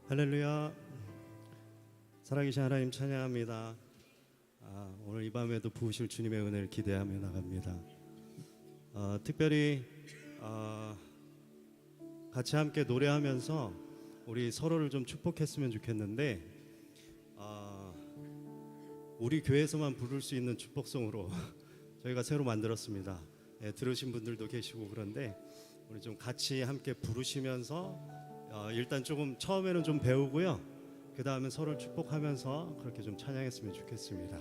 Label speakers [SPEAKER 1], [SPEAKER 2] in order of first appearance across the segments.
[SPEAKER 1] 할렐루야. 살아계신 하나님 찬양합니다. 오늘 이 밤에도 부으실 주님의 은혜를 기대하며 나갑니다. 특별히 같이 함께 노래하면서 우리 서로를 좀 축복했으면 좋겠는데 우리 교회에서만 부를 수 있는 축복송으로 저희가 새로 만들었습니다. 들으신 분들도 계시고 그런데 우리 좀 같이 함께 부르시면서 일단 조금 처음에는 좀 배우고요. 그 다음에 서로를 축복하면서 그렇게 좀 찬양했으면 좋겠습니다.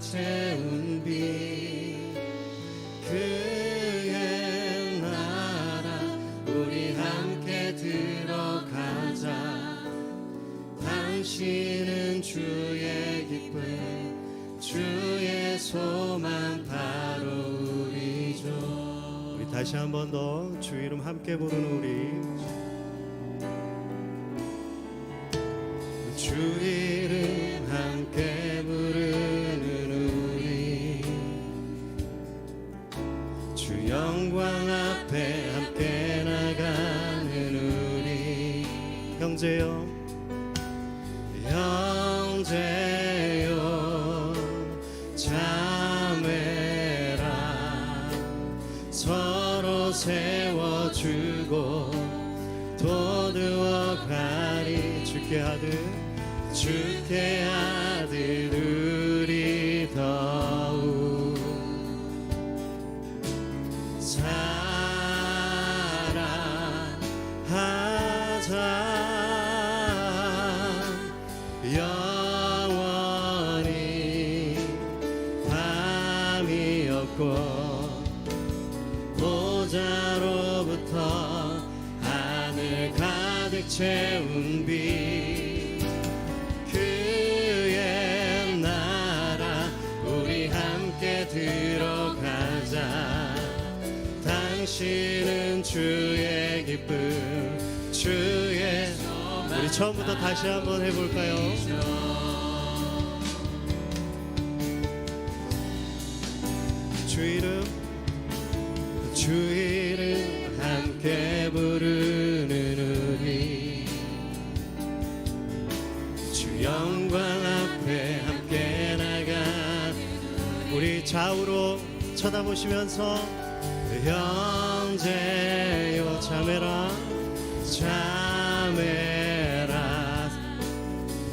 [SPEAKER 2] 채운 빛 그의 나라 우리 함께 들어가자. 당신은 주의 기쁨 주의 소망 바로 우리죠.
[SPEAKER 1] 우리 다시 한 번 더 주 이름 함께 부르는 우리
[SPEAKER 2] 주 이름 함께 부르는 우리 주 영광 앞에 함께 나가는 우리
[SPEAKER 1] 형제여
[SPEAKER 2] 형제여 자매라 서로 세워주고 도두어 가리
[SPEAKER 1] 주께
[SPEAKER 2] 아들 우리 더욱 사랑하자. 영원히 밤이 없고 보좌로부터 하늘 가득 채운 빛 그의 나라 우리 함께 들어가자. 당신은 주의 기쁨 주의 소망.
[SPEAKER 1] 우리 처음부터 다시 한번 해볼까요? 주 이름
[SPEAKER 2] 함께 부르는 우리 주 영광 앞에 함께 나가.
[SPEAKER 1] 우리 좌우로 쳐다보시면서
[SPEAKER 2] 형제여
[SPEAKER 1] 자매라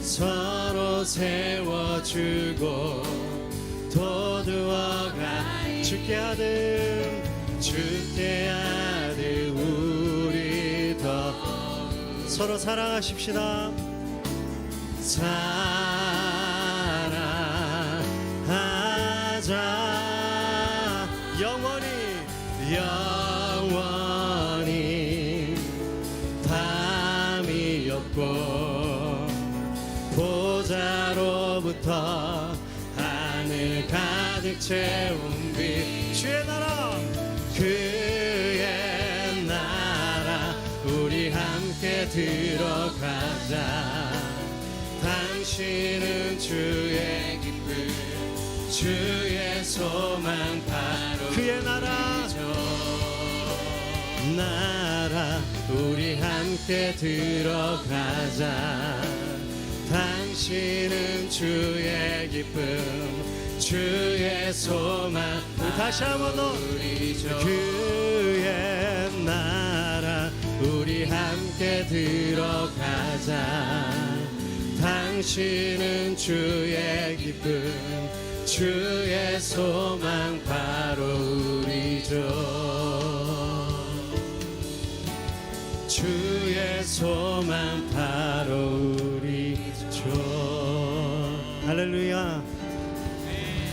[SPEAKER 2] 서로 세워주고 도두어가. 주께 아들 우리 더
[SPEAKER 1] 서로 사랑하십시다.
[SPEAKER 2] 사랑하자. 영원히 밤이 없고 보좌로부터 하늘 가득 채운 빛
[SPEAKER 1] 주의 나라
[SPEAKER 2] 그의 나라 우리 함께 들어가자. 당신은 주의 기쁨 주의 소망 바로
[SPEAKER 1] 그의 나라
[SPEAKER 2] 우리 함께 들어가자. 당신은 주의 기쁨 주의 소망 다시 한번 더 그의 나라 우리 함께 들어가자. 당신은 주의 기쁨 주의 소망 바로 우리죠. 주의 소망 바로 우리죠.
[SPEAKER 1] 할렐루야,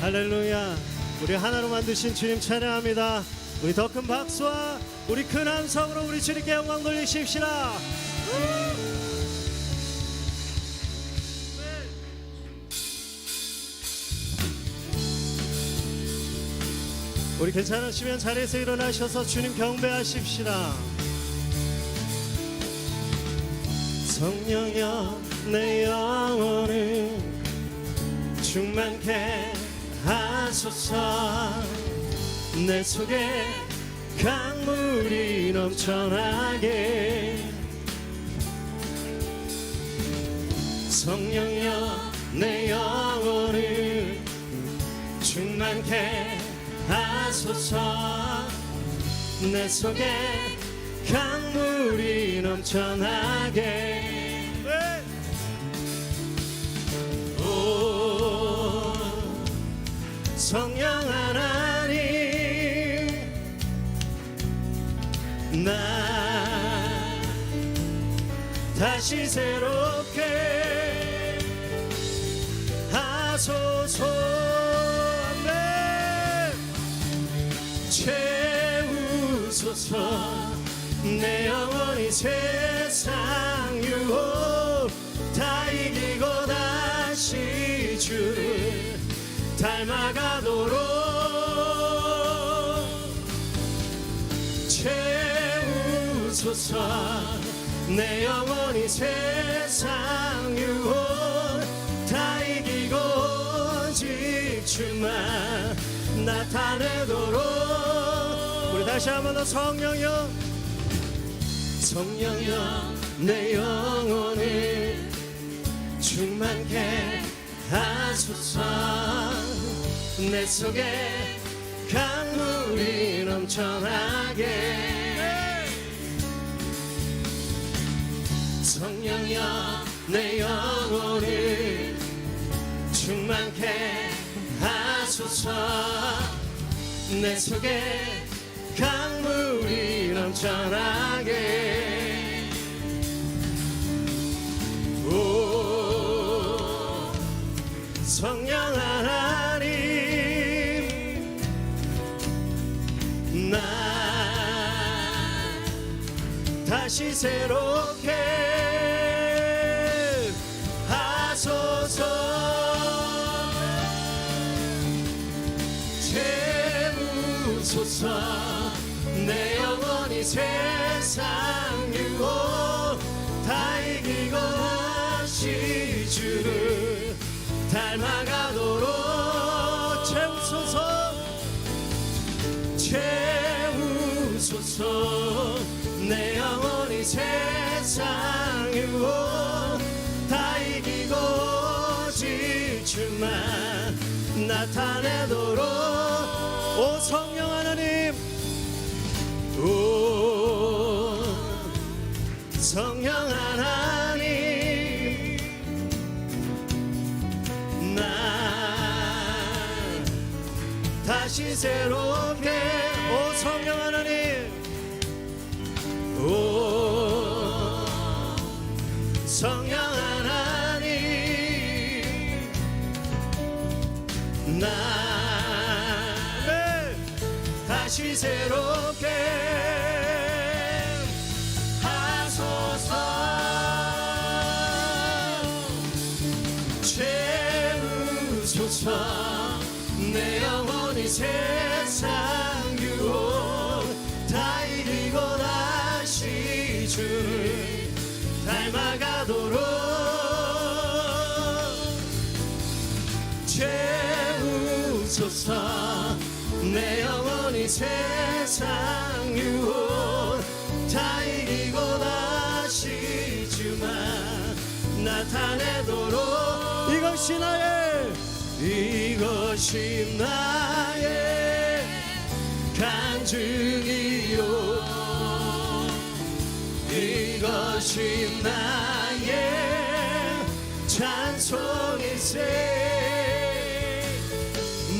[SPEAKER 1] 할렐루야. 우리 하나로 만드신 주님 찬양합니다. 우리 더 큰 박수와 우리 큰 함성으로 우리 주님께 영광 돌리십시다. 우리 괜찮으시면 자리에서 일어나셔서 주님 경배하십시다. 성령여 내 영혼을 충만케 하소서. 내 속에 강물이 넘쳐나게. 성령여 내 영혼을 충만케 하소서. 내 속에 강물이 넘쳐나게. 오 성령 하나님, 나 다시 새롭게 하소서. 아멘. 채우소서. 내 영혼이 세상 유혹 다 이기고 다시 주를 닮아가도록 채우소서. 내 영혼이 세상 유혹 다 이기고 오직 주만 나타내도록. 우리 다시 한번 더 성령여, 성령여 내 영혼을 충만케 하소서. 내 속에 강물이 넘쳐나게. 성령여 내 영혼을 충만케 하소서. 내 속에 강물이 넘쳐나게. 오 성령 하나님, 나 다시 새롭게 하소서. 채우소서. 내 영혼이 세상 유혹 다 이기고 다시 주를 닮아가도록 채우소서. 채우소서. 내 영혼이 세상 유혹 다 이기고 오직 주만 나타내도록. 오 성령 하나님, 오 성령 하나님, 나 다시 새롭게. 오 성령 하나님, 오 성령 하나님, 나 다시 새롭게 하소서. 채우소서. 내 영혼이 세상 유혹 다 이기고 다시 주를 닮아가도록 채우소서. 내 영혼이 세상 유혹 다 이기고 다시 주만 나타내도록. 이것이 나의
[SPEAKER 2] 간증이요 이것이 나의 찬송일세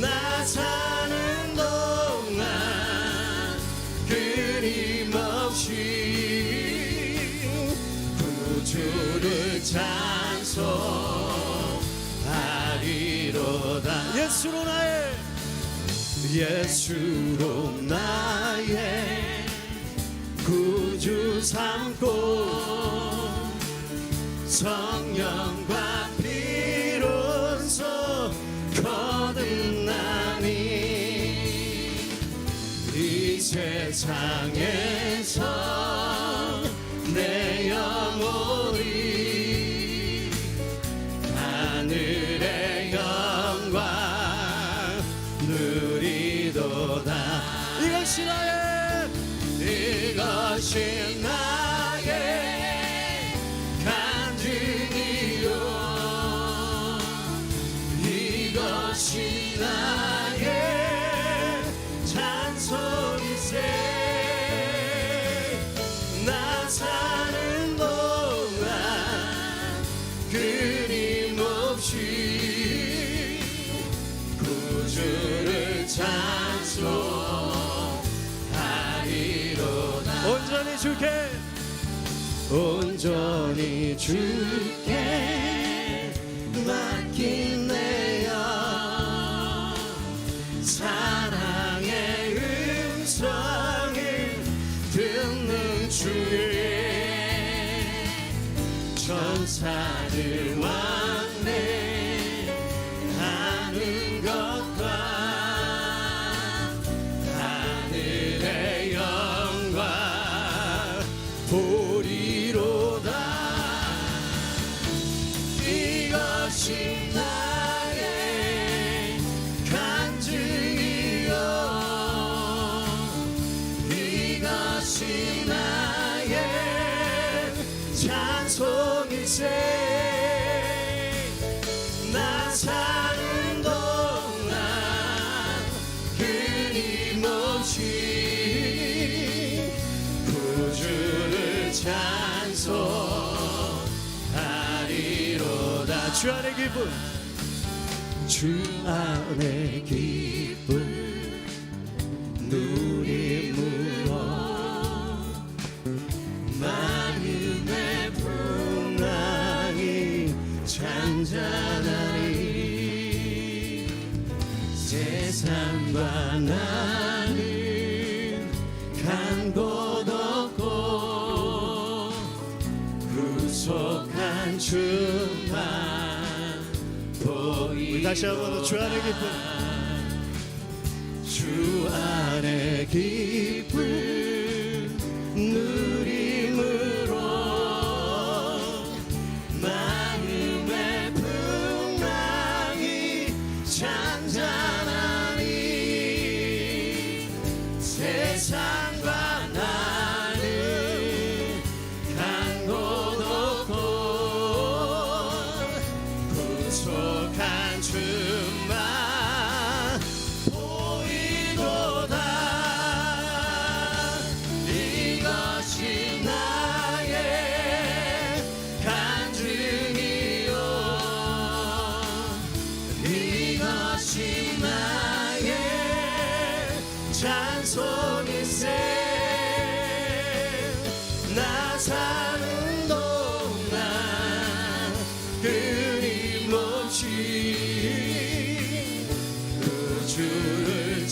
[SPEAKER 2] 나 사는 동안 끊임없이 구주를 찬송하리로다 예수로 나의 구주 삼고 성령과 피로써 거듭나니 이 세상에서 내 영혼이 하늘의 영광 누리도다 이것이 나의 간증이요 이것이 나의 찬송일세 나 사는 동안 끊임없이 구주를 찬송하리로다 온전히 주께 맡긴 내 영 사랑의 음성을 듣는 주의 천사들 왕래하는 것과 하늘의 영광 보리로다 이것이 나의 간증이요 이것이 나의 찬송일세 나 사는 동안 끊임없이 구주를 찬송하리로다 주 안의 기쁨 누림으로 마음의 풍랑이 잔잔하니 세상과 나는 간 곳 없고 구속한 주만 보이고
[SPEAKER 1] 다시 한번 주 안의 기쁨
[SPEAKER 2] 주 안의 기쁨 누림으로 마음의 풍랑이 잔잔하니 세상과 나는 간 곳 없고 구속한 주만 보이도다 이것이 나의 간증이요 이것이 나의 찬송일세 나 사는 동안 끊임없이 구주를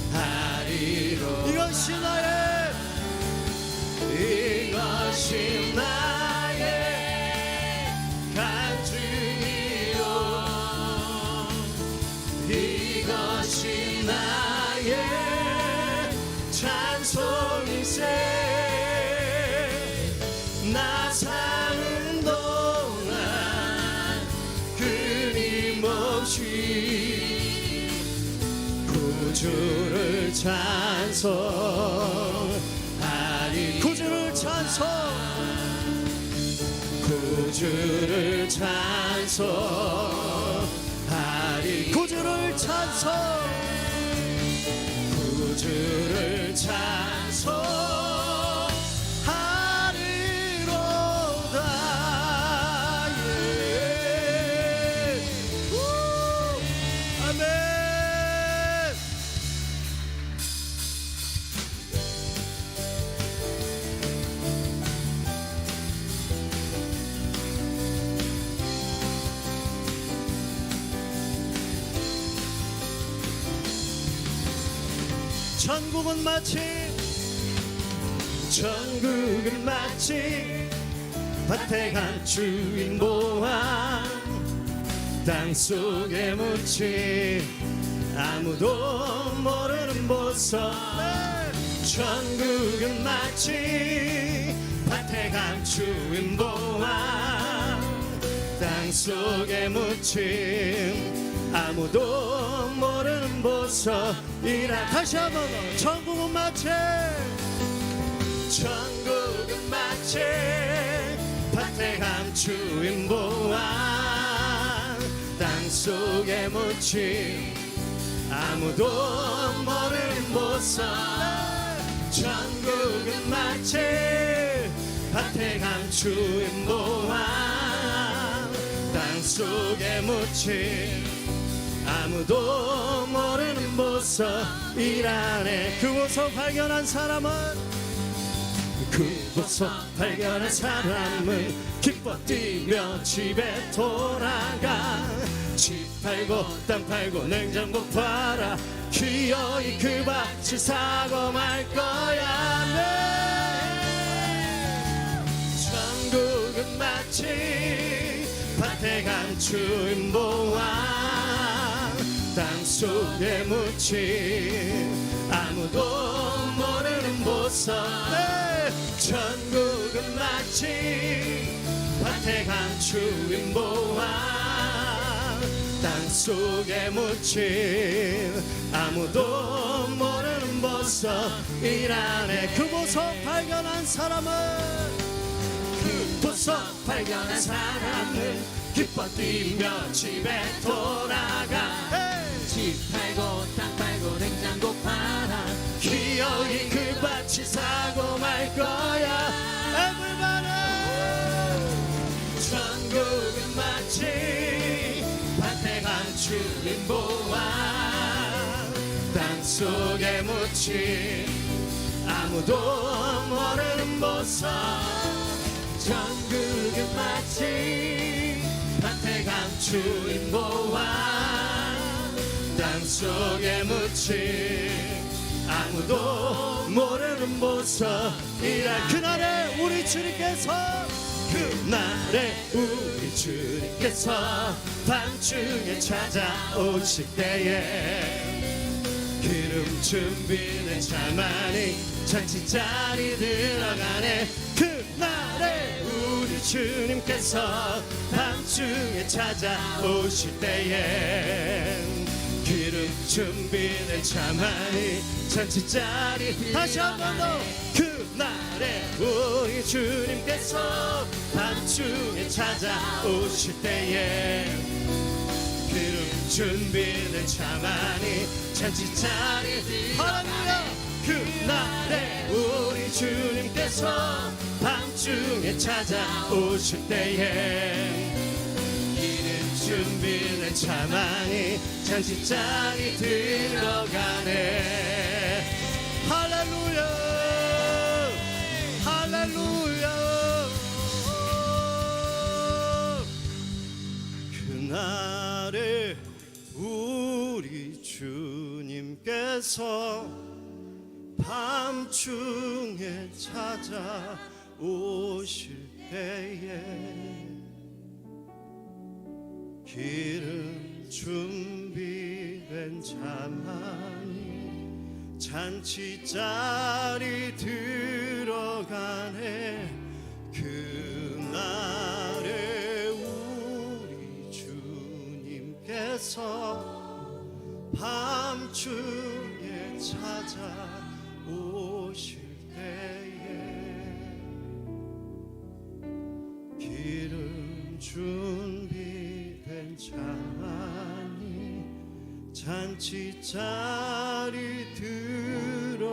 [SPEAKER 2] 찬송하리로 이것이 나의 간증이요 이것이 나의 찬송일세 나 사는 동안 끊임없이 구주를 찬송하리 구주를 찬송하리 구주를 찬송 주를 찬송하리로다. 예. 아멘.
[SPEAKER 1] 천국은 마치
[SPEAKER 2] 밭에 간 주인 보아 땅속에 묻힌 아무도 모르는 보석. 천국은 마치 밭에 간 주인 보아 땅속에 묻힌 아무도 모르는 보석이라.
[SPEAKER 1] 다시 한번 천국은 마치
[SPEAKER 2] 밭에 간 주인 보아 땅속에 묻힌 아무도 모르는 보석. 천국은 마치 밭에 간 주인 보아 땅속에 묻힌 아무도 모르는 보석이라네.
[SPEAKER 1] 그 보석 발견한 사람은
[SPEAKER 2] 기뻐 뛰며 집에 돌아가. 집 팔고 땅 팔고 냉장고 팔아 기어이 그 밭을 사고 말 거야. 네. 천국은 마치 밭에 간 주인 보아 땅속에 묻힌 아무도 모르는 보석. 천국은 마치 밭에 간 주인 보아 땅속에 묻힌 아무도 모르는 보석이라네.
[SPEAKER 1] 그 보석 발견한 사람은
[SPEAKER 2] 기뻐 뛰며 집에 돌아가.
[SPEAKER 3] 집 팔고 땅 팔고 냉장고 팔아
[SPEAKER 2] 기어이 그 밭을 사고 말 거야. 천국은 마치 밭에 간 주인 보아 땅속에 묻힌 아무도 모르는 보석. 천국은 마치 밭에 간 주인 보아 땅속에 묻힌 아무도 모르는 보석이라.
[SPEAKER 1] 그날에 우리 주님께서
[SPEAKER 2] 밤중에 찾아오실 때에 기름 준비된 차만이 잔치자리 들어가네. 그날에 우리 주님께서 밤중에 찾아오실 때에 기름 준비된 차만이 잔치자리.
[SPEAKER 1] 다시 한 번 더.
[SPEAKER 2] 그날에 우리 주님께서 밤중에 찾아오실 때에 기름 준비된 차만이 잔치자리.
[SPEAKER 1] 할렐루야.
[SPEAKER 2] 그날에 우리 주님께서 밤중에 찾아오실 때에 기름 준비된 차만이 잔치자리 들어가네.
[SPEAKER 1] 할렐루야. 할렐루야. 그날에 우리 주님께서 밤중에 찾아오실 때에 기름 준비된 차만이 잔치자리 들어가네. 그날에 우리 주님께서 밤중에 찾아오실 때에 기름 준비된 차만이 잔 잔치 자리 들어가네.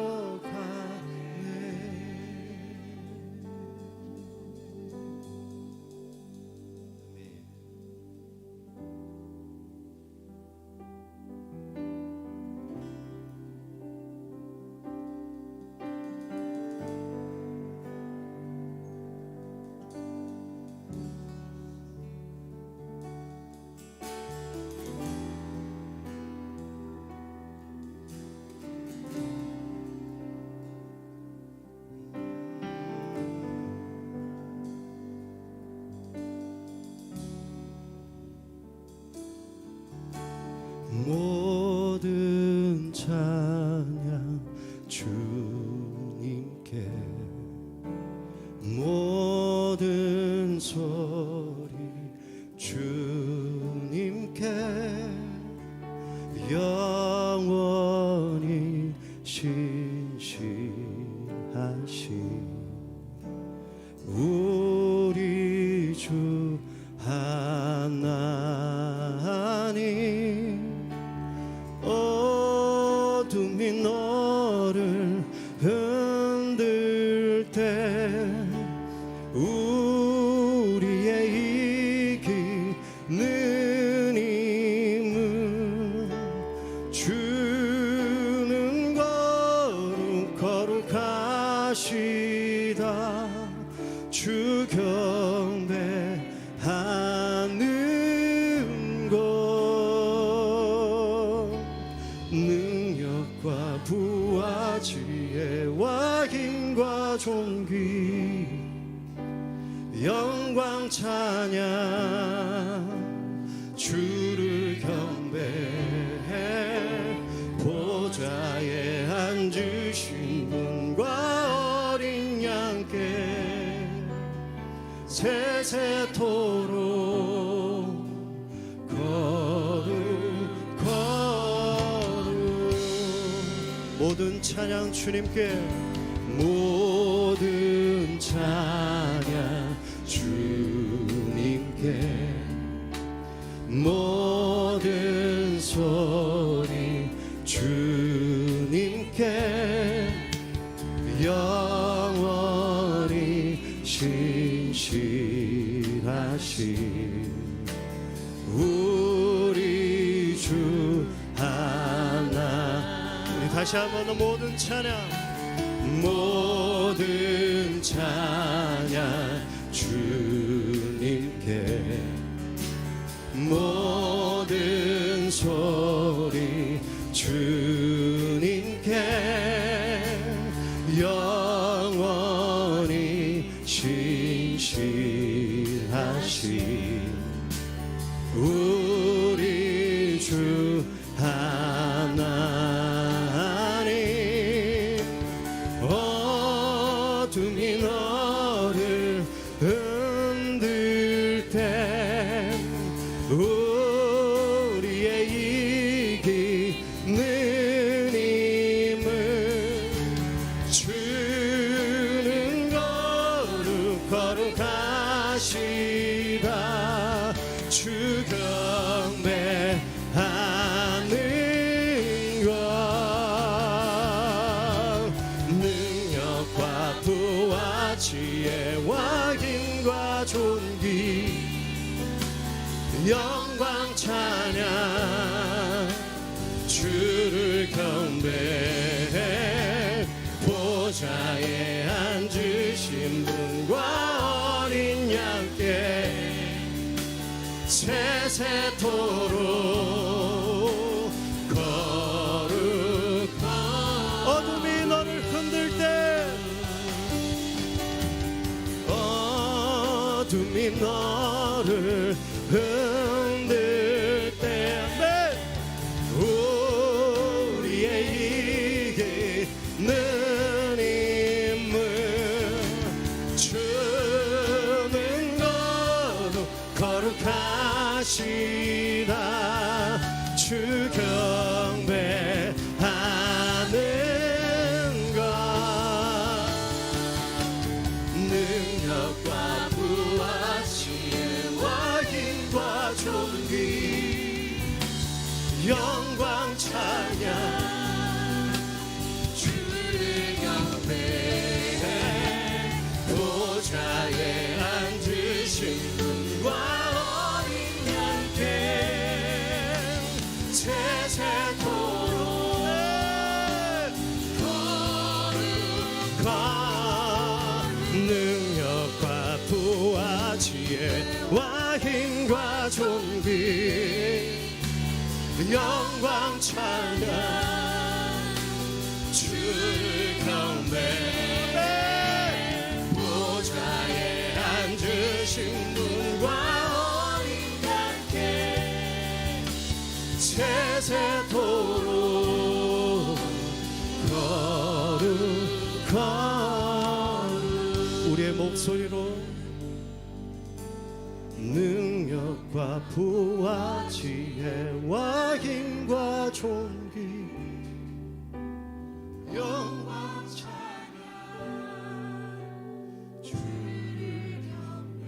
[SPEAKER 1] 모든 찬양 주님께, 모든 소리 주님께, 영원히 신실하신 우리 주 하나님, 어둠이 너를 흔들 때 우리의 이기는 힘은 주는 거룩하시다. 주 경배하는 것, 능력과 부와 지혜와 힘과 존귀, 영광 찬양, 주를 경배해. 보좌에 앉으신 분과 어린 양께 세세토록 모든 찬양 주님께, 모든 찬양 주님께, 모든 소리 주님께, 영원히 신실하신 우리 주 하나. 우리 다시 한번 모든 찬양, 모든 찬양 주님께, 모든 소리 주님께, 영원히 신실하신 우리 주 하나님, 어둠이 너를 흔들 때 우리의 이기는 힘을 주는 거룩하시다. 주 경배하는 것, 능력과 부와 지혜와 힘과 존귀, 영광 찬양, 주를 경배해. 보좌에 앉으신 분과 어린 양께 세세토록 거룩한. 어둠이 너를 흔들 때, 어둠이 너를 흔들 때, 우리의 이기는 힘을 주는 거룩하시다. 주 경배하는 것, 능력과 부와 지혜와 힘과
[SPEAKER 2] 세세토록 거룩한 능력과 부와 지혜와 힘과 존귀 영광 찬양 주를 경배해 보좌에 앉으신 분과 어린 양께 세세토록 거룩한 우리의 목소리로 능력과 부와 지혜와 힘과 존귀 영광 찬양 주를 경배해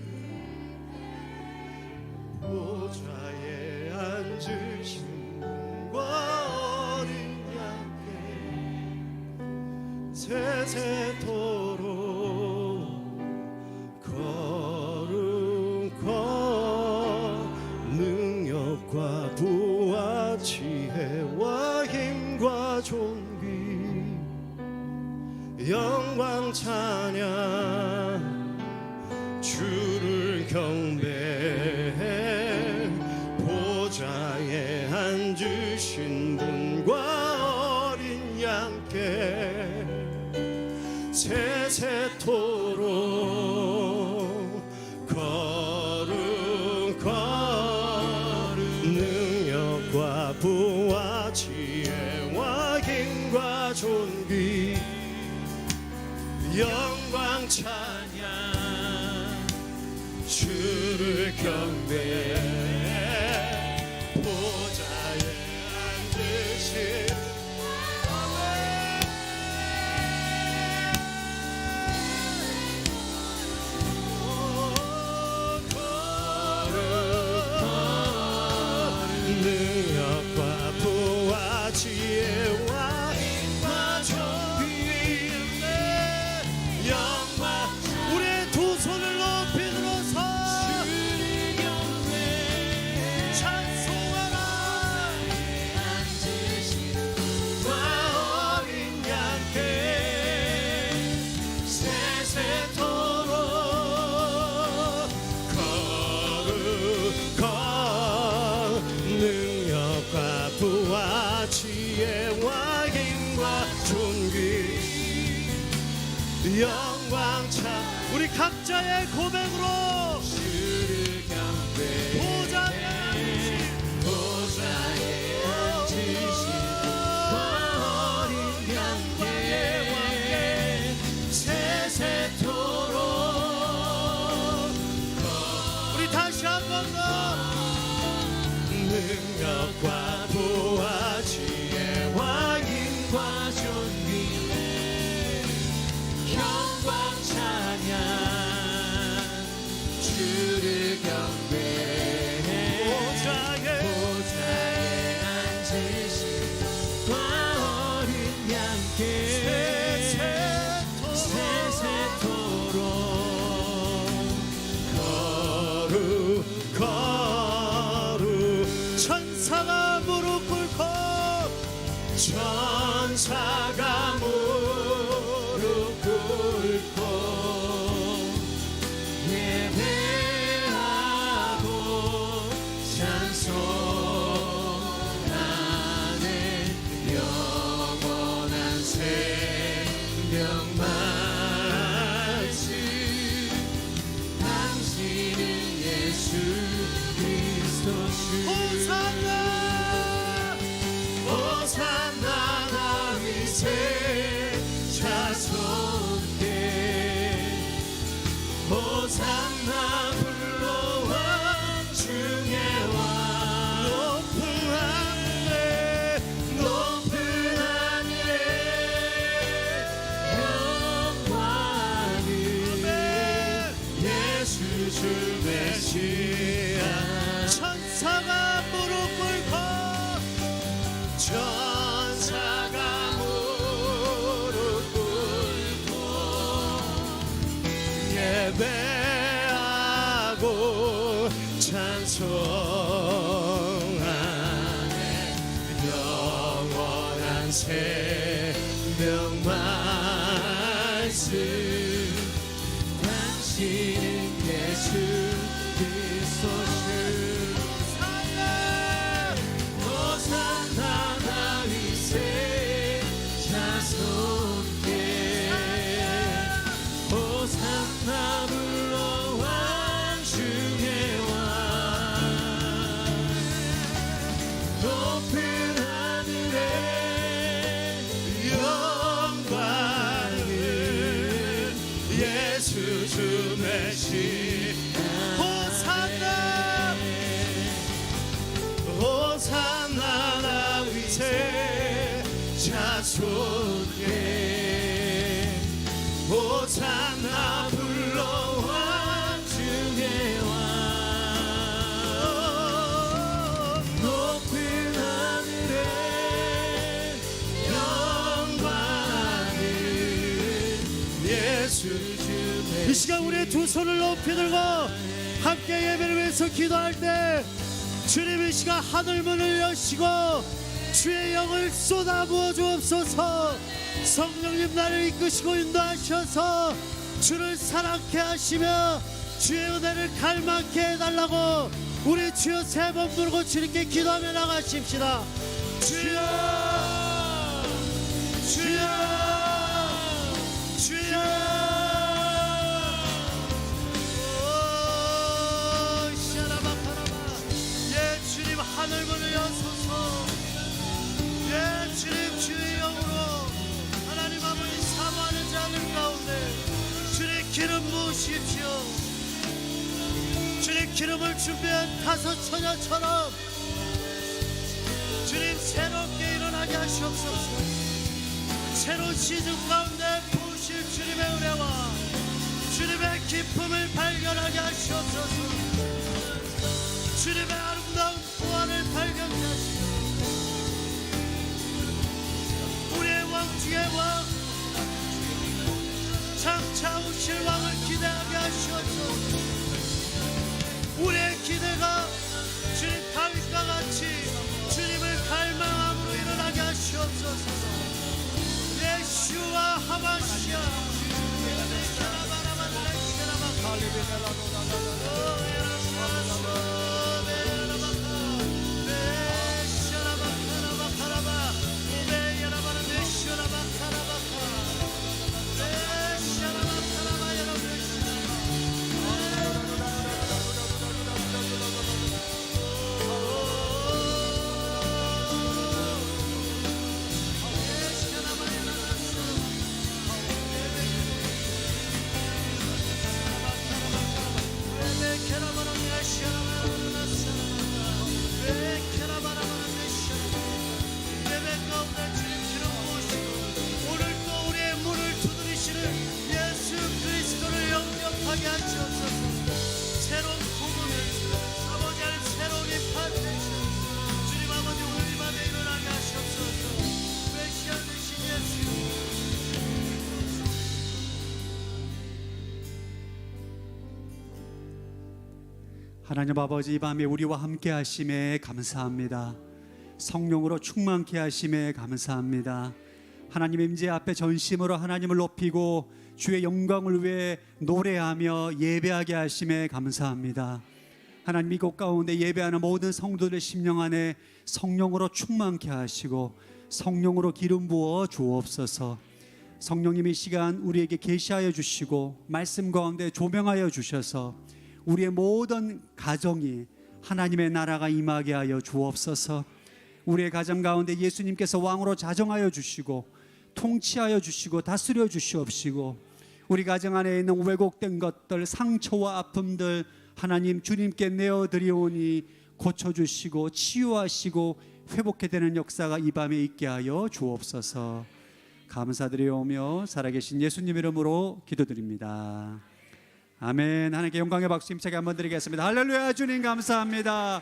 [SPEAKER 2] 보좌에 앉으신 분과 어린 양께 세세토록 거룩한 능력과 부와 지혜와 힘과 존귀 영광 찬양 주를 경배해 보좌에 앉으신 분과 어린 양께 세세토록 거룩한 능력과 부와 지혜와 힘과 존귀 영광 찬양 주를 경배해 보좌에 앉으신 능력과 부와 지혜와 힘과 존귀 영광 우리의 두 손을 높이 들어서 찬송하라 와 어린 양께 세세토록 거룩한 능력과 부와 지혜와 힘과 존귀 영광 찬 우리 각자의 고백으로 주를 경배 보좌에 앉으신 어린 양께 세세토록 우리 다시 한 번 더 능력과 부와 지혜와 힘과 존귀 영광 찬양 주를 경배해 보좌에 앉으신 과 어린 양께 세세토록 거룩 천사가 무릎 꿇고 천사가 무릎 꿇고 예배하고 찬송하네 영원한 생명 말씀 당신은 예수 그리스도 주 호산나 호산나 다윗의 자손께 호산나 불러와 중에 와 높은 하늘에 영광을 예수 주 메시아 천사가 무릎 꿇고 천사가 무릎 꿇고 예배하고 찬송하네 산 생명 말씀
[SPEAKER 3] 당신은 예수 그리스도시오.
[SPEAKER 2] 호산나 다윗의 자손께 호산나 불러 왕 중의 왕 높은 하늘에 영광을 예수 주 메시 호산나 호산나 다윗의 자손께 호산나 불러 왕 중의 왕 높은 하늘에 영광을 예수 주
[SPEAKER 4] 이 시간 우리의 두 손을 높이 들고 함께 예배를 위해서 기도할 때 주님 이 시간 하늘 문을 여시고 주의 영을 쏟아부어 주옵소서. 성령님 나를 이끄시고 인도하셔서 주를 사랑케 하시며 주의 은혜를 갈망케 해달라고 우리 주여 세 번 부르고 주님께 기도하며 나가십시다. 주여 주여 주여. 예 주님 하늘 문을 여소서. 예 주님 주의 영으로 하나님 아버지 사모하는 자들 가운데 주님 기름 부으십시오. 주님 기름을 준비한 다섯 처녀처럼 주님 새롭게 일어나게 하시옵소서. 새로운 시즌 가운데 부으실 주님의 은혜와 주님의 기쁨을 발견하게 하시옵소서. 주님의 아름다운 구원을 발견하게 하시옵소서. 우리의 왕 중의 왕 장차 오실 왕을 기대하게 하시옵소서. 우리의 기대가 주님 다윗과 같이 주님을 갈망함으로 일어나게 하시옵소서. 예수와 하마시아
[SPEAKER 5] 하나님 아버지, 이 밤에 우리와 함께 하심에 감사합니다. 성령으로 충만케 하심에 감사합니다. 하나님의 임재 앞에 전심으로 하나님을 높이고 주의 영광을 위해 노래하며 예배하게 하심에 감사합니다. 하나님 이곳 가운데 예배하는 모든 성도들의 심령 안에 성령으로 충만케 하시고 성령으로 기름 부어 주옵소서. 성령님 이 시간 우리에게 계시하여 주시고 말씀 가운데 조명하여 주셔서 우리의 모든 가정이 하나님의 나라가 임하게 하여 주옵소서. 우리의 가정 가운데 예수님께서 왕으로 자정하여 주시고 통치하여 주시고 다스려 주시옵시고 우리 가정 안에 있는 왜곡된 것들, 상처와 아픔들 하나님 주님께 내어드리오니 고쳐주시고 치유하시고 회복해 되는 역사가 이 밤에 있게 하여 주옵소서. 감사드리오며 살아계신 예수님 이름으로 기도드립니다. 아멘. 하나님께 영광의 박수 힘차게 한번 드리겠습니다. 할렐루야. 주님 감사합니다.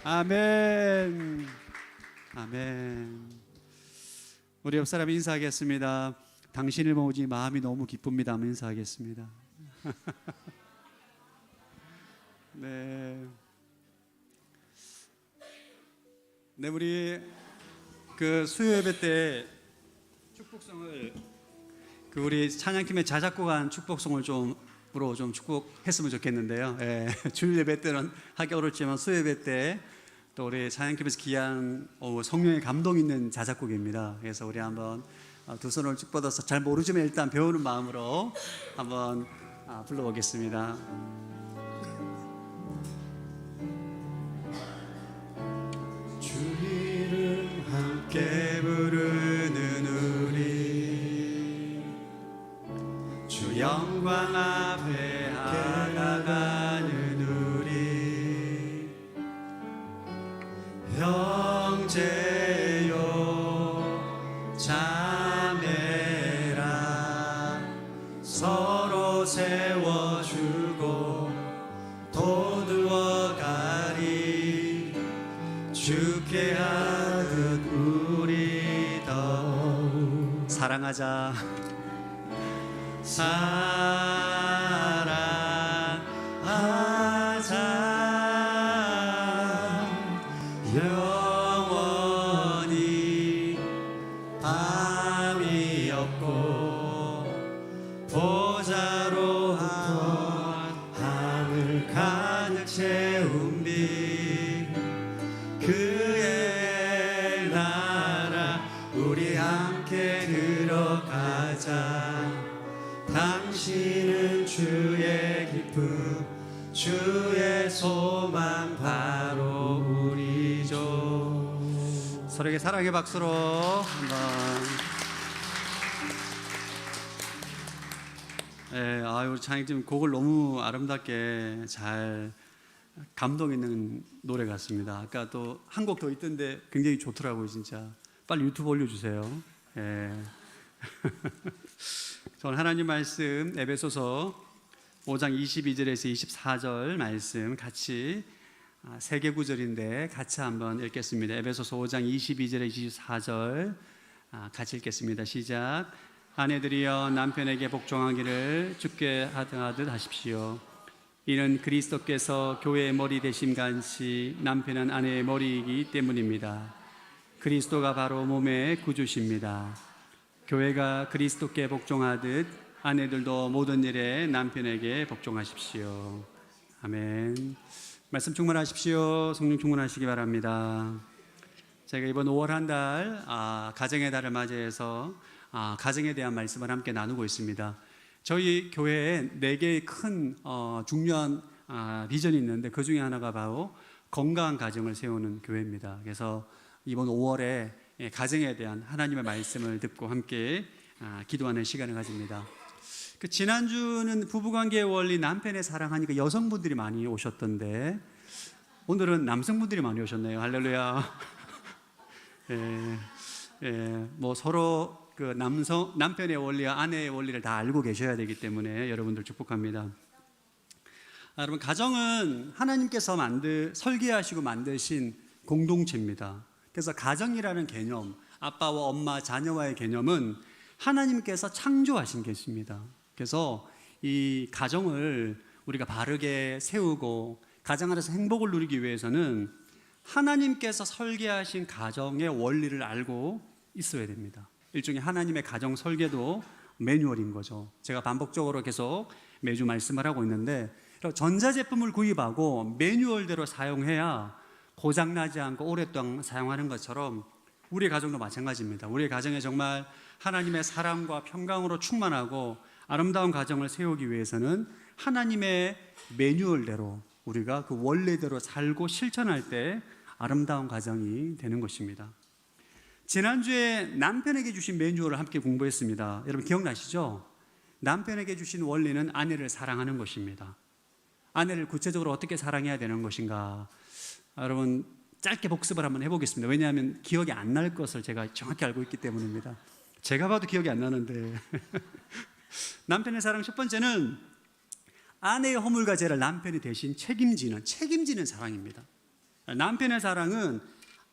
[SPEAKER 5] 아멘. 아멘. 우리 옆 사람 인사하겠습니다. 당신을 보지 마음이 너무 기쁩니다. 한번 인사하겠습니다. 네. 네, 우리 그 수요 예배 때 축복성을 그 우리 찬양팀의 자작곡한 축복성을 좀으로 좀 축복했으면 좋겠는데요. 예, 주일 예배 때는 하기 어렵지만 수요 예배 때 또 우리 찬양팀에서 귀한 성령의 감동 있는 자작곡입니다. 그래서 우리 한번 두 손을 쭉 뻗어서 잘 모르지만 일단 배우는 마음으로 한번 불러보겠습니다.
[SPEAKER 1] 주 이름
[SPEAKER 5] 함께 부르는 우리 주 영광 앞에 나가는 우리 형제요 자매라 서로 세워주고 도두어 가리 주께 하듯 우리 더 사랑하자 사랑하자 영원히 밤이 없고 보자로한 하늘 가득 채운 빛 그의 나라 우리 함께 들어가자 당신은 주의 기쁨 주의 소망 바로 우리죠. 서로에게 사랑의 박수로 한번. 네, 우리 찬양팀 곡을 너무 아름답게 잘 감동 있는 노래 같습니다. 아까 또 한 곡 더 있던데 굉장히 좋더라고요, 진짜. 빨리 유튜브 올려주세요. 예. 저는 하나님 말씀 에베소서 5장 22절에서 24절 말씀 같이 세 개 구절인데 같이 한번 읽겠습니다. 에베소서 5장 22절에 24절 같이 읽겠습니다. 시작. 아내들이여 남편에게 복종하기를 주께 하듯 하십시오. 이는 그리스도께서 교회의 머리 되심 같이 남편은 아내의 머리이기 때문입니다. 그리스도가 바로 몸의 구주십니다. 교회가 그리스도께 복종하듯 아내들도 모든 일에 남편에게 복종하십시오. 아멘. 말씀 충만하십시오. 성령 충만하시기 바랍니다. 제가 이번 5월 한 달 가정의 달을 맞이해서 가정에 대한 말씀을 함께 나누고 있습니다. 저희 교회에 4개의 큰 중요한 비전이 있는데 그 중에 하나가 바로 건강한 가정을 세우는 교회입니다. 그래서 이번 5월에 가정에 대한 하나님의 말씀을 듣고 함께 기도하는 시간을 가집니다. 그 지난주는 부부관계의 원리 남편의 사랑하니까 여성분들이 많이 오셨던데 오늘은 남성분들이 많이 오셨네요. 할렐루야. 뭐 서로 그 남편의 원리와 아내의 원리를 다 알고 계셔야 되기 때문에 여러분들 축복합니다. 여러분 가정은 하나님께서 설계하시고 만드신 공동체입니다. 그래서 가정이라는 개념, 아빠와 엄마, 자녀와의 개념은 하나님께서 창조하신 것입니다. 그래서 이 가정을 우리가 바르게 세우고 가정 안에서 행복을 누리기 위해서는 하나님께서 설계하신 가정의 원리를 알고 있어야 됩니다. 일종의 하나님의 가정 설계도 매뉴얼인 거죠. 제가 반복적으로 계속 매주 말씀을 하고 있는데 전자제품을 구입하고 매뉴얼대로 사용해야 고장나지 않고 오랫동안 사용하는 것처럼 우리의 가정도 마찬가지입니다. 우리의 가정에 정말 하나님의 사랑과 평강으로 충만하고 아름다운 가정을 세우기 위해서는 하나님의 매뉴얼대로 우리가 그 원래대로 살고 실천할 때 아름다운 가정이 되는 것입니다. 지난주에 남편에게 주신 매뉴얼을 함께 공부했습니다. 여러분 기억나시죠? 남편에게 주신 원리는 아내를 사랑하는 것입니다. 아내를 구체적으로 어떻게 사랑해야 되는 것인가? 여러분 짧게 복습을 한번 해보겠습니다. 왜냐하면 기억이 안 날 것을 제가 정확히 알고 있기 때문입니다. 제가 봐도 기억이 안 나는데 남편의 사랑 첫 번째는 아내의 허물과 죄를 남편이 대신 책임지는 사랑입니다. 남편의 사랑은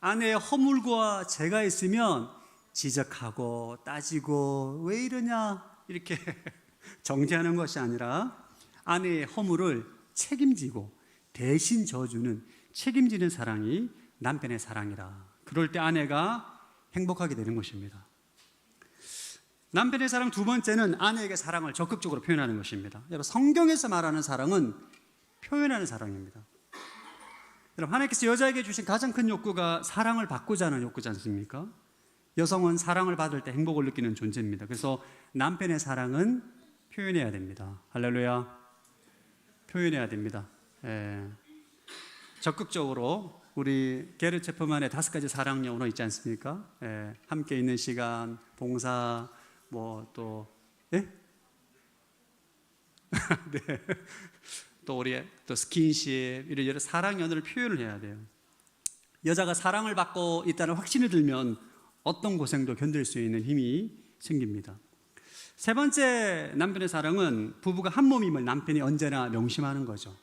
[SPEAKER 5] 아내의 허물과 죄가 있으면 지적하고 따지고 왜 이러냐 이렇게 정죄하는 것이 아니라 아내의 허물을 책임지고 대신 져주는 책임지는 사랑이 남편의 사랑이라. 그럴 때 아내가 행복하게 되는 것입니다. 남편의 사랑 두 번째는 아내에게 사랑을 적극적으로 표현하는 것입니다. 여러분, 성경에서 말하는 사랑은 표현하는 사랑입니다. 여러분, 하나님께서 여자에게 주신 가장 큰 욕구가 사랑을 받고자 하는 욕구지 않습니까? 여성은 사랑을 받을 때 행복을 느끼는 존재입니다. 그래서 남편의 사랑은 표현해야 됩니다. 할렐루야. 표현해야 됩니다. 적극적으로 우리 게르체프만의 5가지 사랑 영어 있지 않습니까? 함께 있는 시간, 봉사, 네. 또 우리 또 스킨십 이런 여러 사랑 연어를 표현을 해야 돼요. 여자가 사랑을 받고 있다는 확신이 들면 어떤 고생도 견딜 수 있는 힘이 생깁니다. 세 번째 남편의 사랑은 부부가 한 몸임을 남편이 언제나 명심하는 거죠.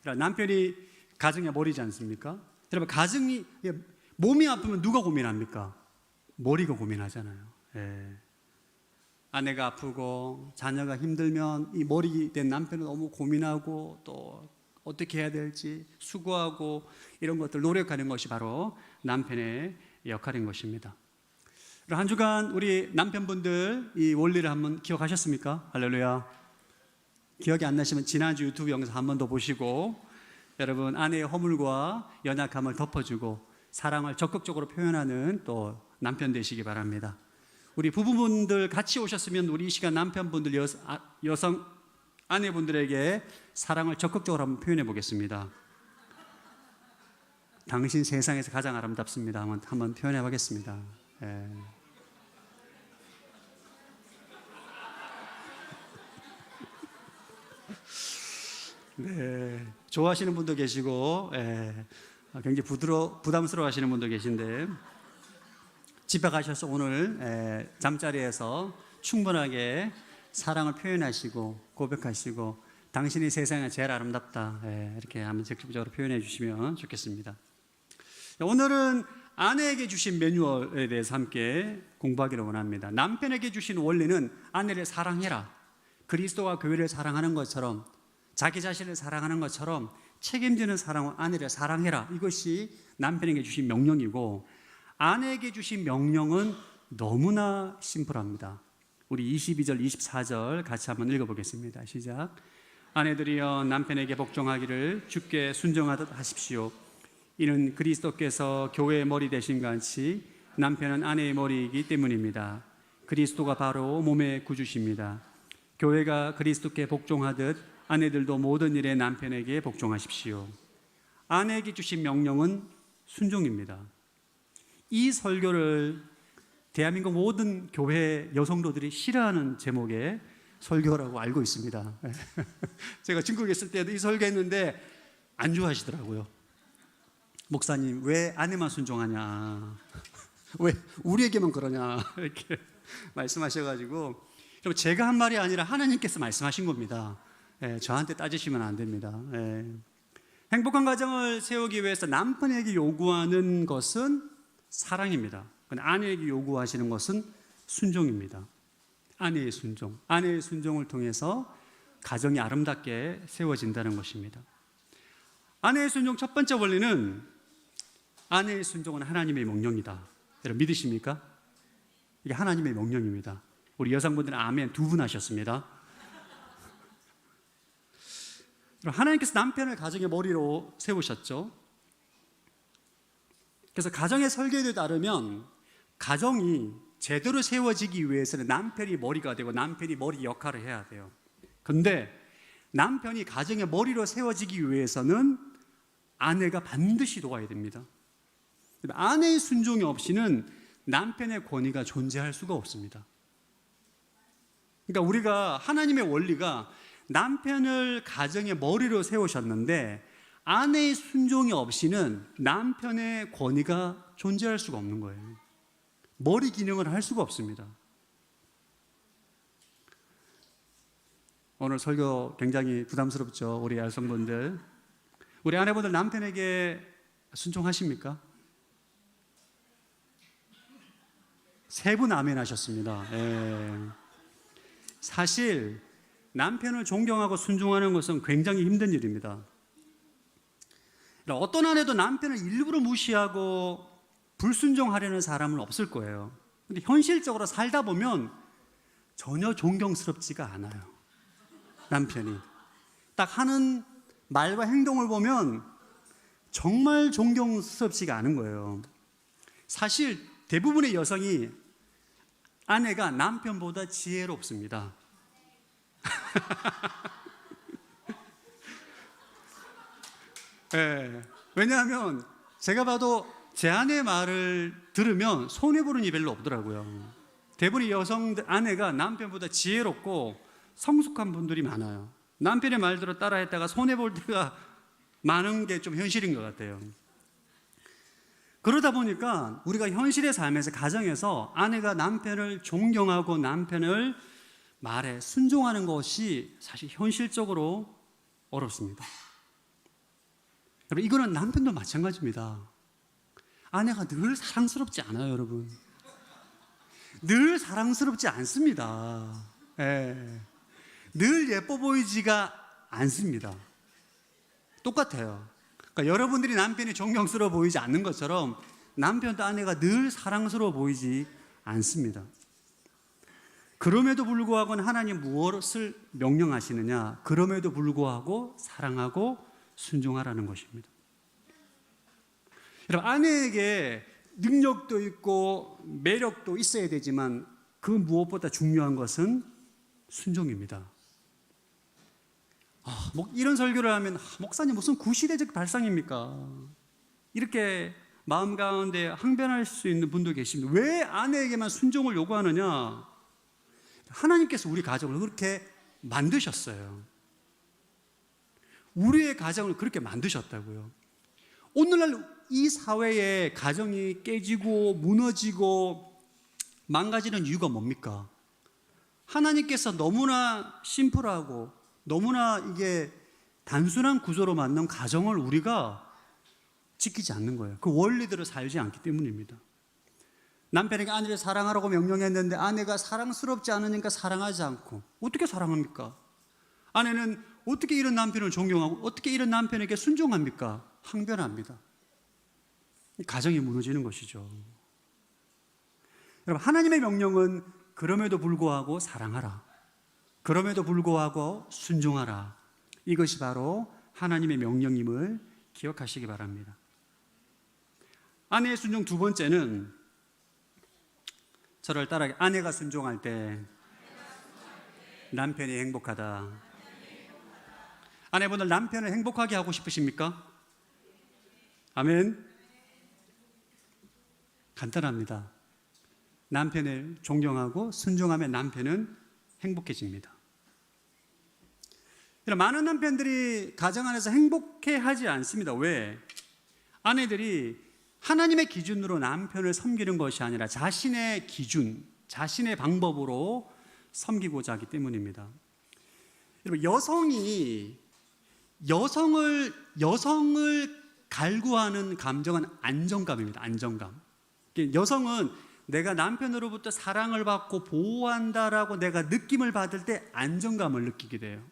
[SPEAKER 5] 그러니까 남편이 가정의 머리지 않습니까? 여러분, 가정이 몸이 아프면 누가 고민합니까? 머리가 고민하잖아요. 아내가 아프고 자녀가 힘들면 이 머리 된 남편은 너무 고민하고 또 어떻게 해야 될지 수고하고 이런 것들 노력하는 것이 바로 남편의 역할인 것입니다. 한 주간 우리 남편분들 이 원리를 한번 기억하셨습니까? 할렐루야. 기억이 안 나시면 지난주 유튜브 영상 한 번 더 보시고 여러분 아내의 허물과 연약함을 덮어주고 사랑을 적극적으로 표현하는 또 남편 되시기 바랍니다. 우리 부부분들 같이 오셨으면 우리 이 시간 남편분들 여성 아내분들에게 사랑을 적극적으로 한번 표현해 보겠습니다. 당신 세상에서 가장 아름답습니다. 한번 표현해 보겠습니다. 네, 좋아하시는 분도 계시고 굉장히 부담스러워 하시는 분도 계신데 집에 가셔서 오늘 잠자리에서 충분하게 사랑을 표현하시고 고백하시고 당신이 세상에 제일 아름답다 이렇게 한번 적극적으로 표현해 주시면 좋겠습니다. 오늘은 아내에게 주신 매뉴얼에 대해서 함께 공부하기를 원합니다. 남편에게 주신 원리는 아내를 사랑해라. 그리스도가 교회를 사랑하는 것처럼 자기 자신을 사랑하는 것처럼 책임지는 사랑은 아내를 사랑해라. 이것이 남편에게 주신 명령이고 아내에게 주신 명령은 너무나 심플합니다. 우리 22절, 24절 같이 한번 읽어보겠습니다. 시작. 아내들이여 남편에게 복종하기를 주께 순종하듯 하십시오. 이는 그리스도께서 교회의 머리 되신 같이 남편은 아내의 머리이기 때문입니다. 그리스도가 바로 몸의 구주십니다. 교회가 그리스도께 복종하듯 아내들도 모든 일에 남편에게 복종하십시오. 아내에게 주신 명령은 순종입니다. 이 설교를 대한민국 모든 교회 여성도들이 싫어하는 제목의 설교라고 알고 있습니다. 제가 중국에 있을 때도 이 설교했는데 안 좋아하시더라고요. 목사님, 왜 아내만 순종하냐? 왜 우리에게만 그러냐? 이렇게 말씀하셔가지고 제가 한 말이 아니라 하나님께서 말씀하신 겁니다. 저한테 따지시면 안 됩니다. 행복한 가정을 세우기 위해서 남편에게 요구하는 것은 사랑입니다. 아내에게 요구하시는 것은 순종입니다. 아내의 순종. 아내의 순종을 통해서 가정이 아름답게 세워진다는 것입니다. 아내의 순종 첫 번째 원리는 아내의 순종은 하나님의 명령이다. 여러분 믿으십니까? 이게 하나님의 명령입니다. 우리 여성분들은 아멘 2분 하셨습니다. 하나님께서 남편을 가정의 머리로 세우셨죠. 그래서 가정의 설계에 따르면 가정이 제대로 세워지기 위해서는 남편이 머리가 되고 남편이 머리 역할을 해야 돼요. 그런데 남편이 가정의 머리로 세워지기 위해서는 아내가 반드시 도와야 됩니다. 아내의 순종이 없이는 남편의 권위가 존재할 수가 없습니다. 그러니까 우리가 하나님의 원리가 남편을 가정의 머리로 세우셨는데 아내의 순종이 없이는 남편의 권위가 존재할 수가 없는 거예요. 머리 기능을 할 수가 없습니다. 오늘 설교 굉장히 부담스럽죠. 우리 여성분들, 우리 아내분들 남편에게 순종하십니까? 3분 아멘 하셨습니다. 사실 남편을 존경하고 순종하는 것은 굉장히 힘든 일입니다. 어떤 아내도 남편을 일부러 무시하고 불순종하려는 사람은 없을 거예요. 근데 현실적으로 살다 보면 전혀 존경스럽지가 않아요. 남편이 딱 하는 말과 행동을 보면 정말 존경스럽지가 않은 거예요. 사실 대부분의 여성이 아내가 남편보다 지혜롭습니다. 네, 왜냐하면 제가 봐도 제 아내의 말을 들으면 손해보는 일이 별로 없더라고요. 대부분의 여성들 아내가 남편보다 지혜롭고 성숙한 분들이 많아요. 남편의 말대로 따라했다가 손해볼 때가 많은 게 좀 현실인 것 같아요. 그러다 보니까 우리가 현실의 삶에서 가정에서 아내가 남편을 존경하고 남편을 말에 순종하는 것이 사실 현실적으로 어렵습니다. 여러분, 이거는 남편도 마찬가지입니다. 아내가 늘 사랑스럽지 않아요, 여러분. 늘 사랑스럽지 않습니다. 예. 늘 예뻐 보이지가 않습니다. 똑같아요. 그러니까 여러분들이 남편이 존경스러워 보이지 않는 것처럼 남편도 아내가 늘 사랑스러워 보이지 않습니다. 그럼에도 불구하고 하나님 무엇을 명령하시느냐? 그럼에도 불구하고 사랑하고 순종하라는 것입니다. 여러분, 아내에게 능력도 있고 매력도 있어야 되지만 그 무엇보다 중요한 것은 순종입니다. 이런 설교를 하면 목사님 무슨 구시대적 발상입니까? 이렇게 마음 가운데 항변할 수 있는 분도 계십니다. 왜 아내에게만 순종을 요구하느냐? 하나님께서 우리 가정을 그렇게 만드셨어요. 우리의 가정을 그렇게 만드셨다고요. 오늘날 이 사회에 가정이 깨지고 무너지고 망가지는 이유가 뭡니까? 하나님께서 너무나 심플하고 너무나 이게 단순한 구조로 만든 가정을 우리가 지키지 않는 거예요. 그 원리대로 살지 않기 때문입니다. 남편에게 아내를 사랑하라고 명령했는데 아내가 사랑스럽지 않으니까 사랑하지 않고, 어떻게 사랑합니까? 아내는 어떻게 이런 남편을 존경하고 어떻게 이런 남편에게 순종합니까? 항변합니다. 가정이 무너지는 것이죠. 여러분, 하나님의 명령은 그럼에도 불구하고 사랑하라, 그럼에도 불구하고 순종하라. 이것이 바로 하나님의 명령임을 기억하시기 바랍니다. 아내의 순종 두 번째는, 저를 따라하게, 아내가 순종할 때 남편이 행복하다. 아내분들 남편을 행복하게 하고 싶으십니까? 아멘. 간단합니다. 남편을 존경하고 순종하면 남편은 행복해집니다. 많은 남편들이 가정 안에서 행복해하지 않습니다. 왜? 아내들이 하나님의 기준으로 남편을 섬기는 것이 아니라 자신의 기준, 자신의 방법으로 섬기고자 하기 때문입니다. 여러분, 여성을 갈구하는 감정은 안정감입니다. 안정감. 여성은 내가 남편으로부터 사랑을 받고 보호한다라고 내가 느낌을 받을 때 안정감을 느끼게 돼요.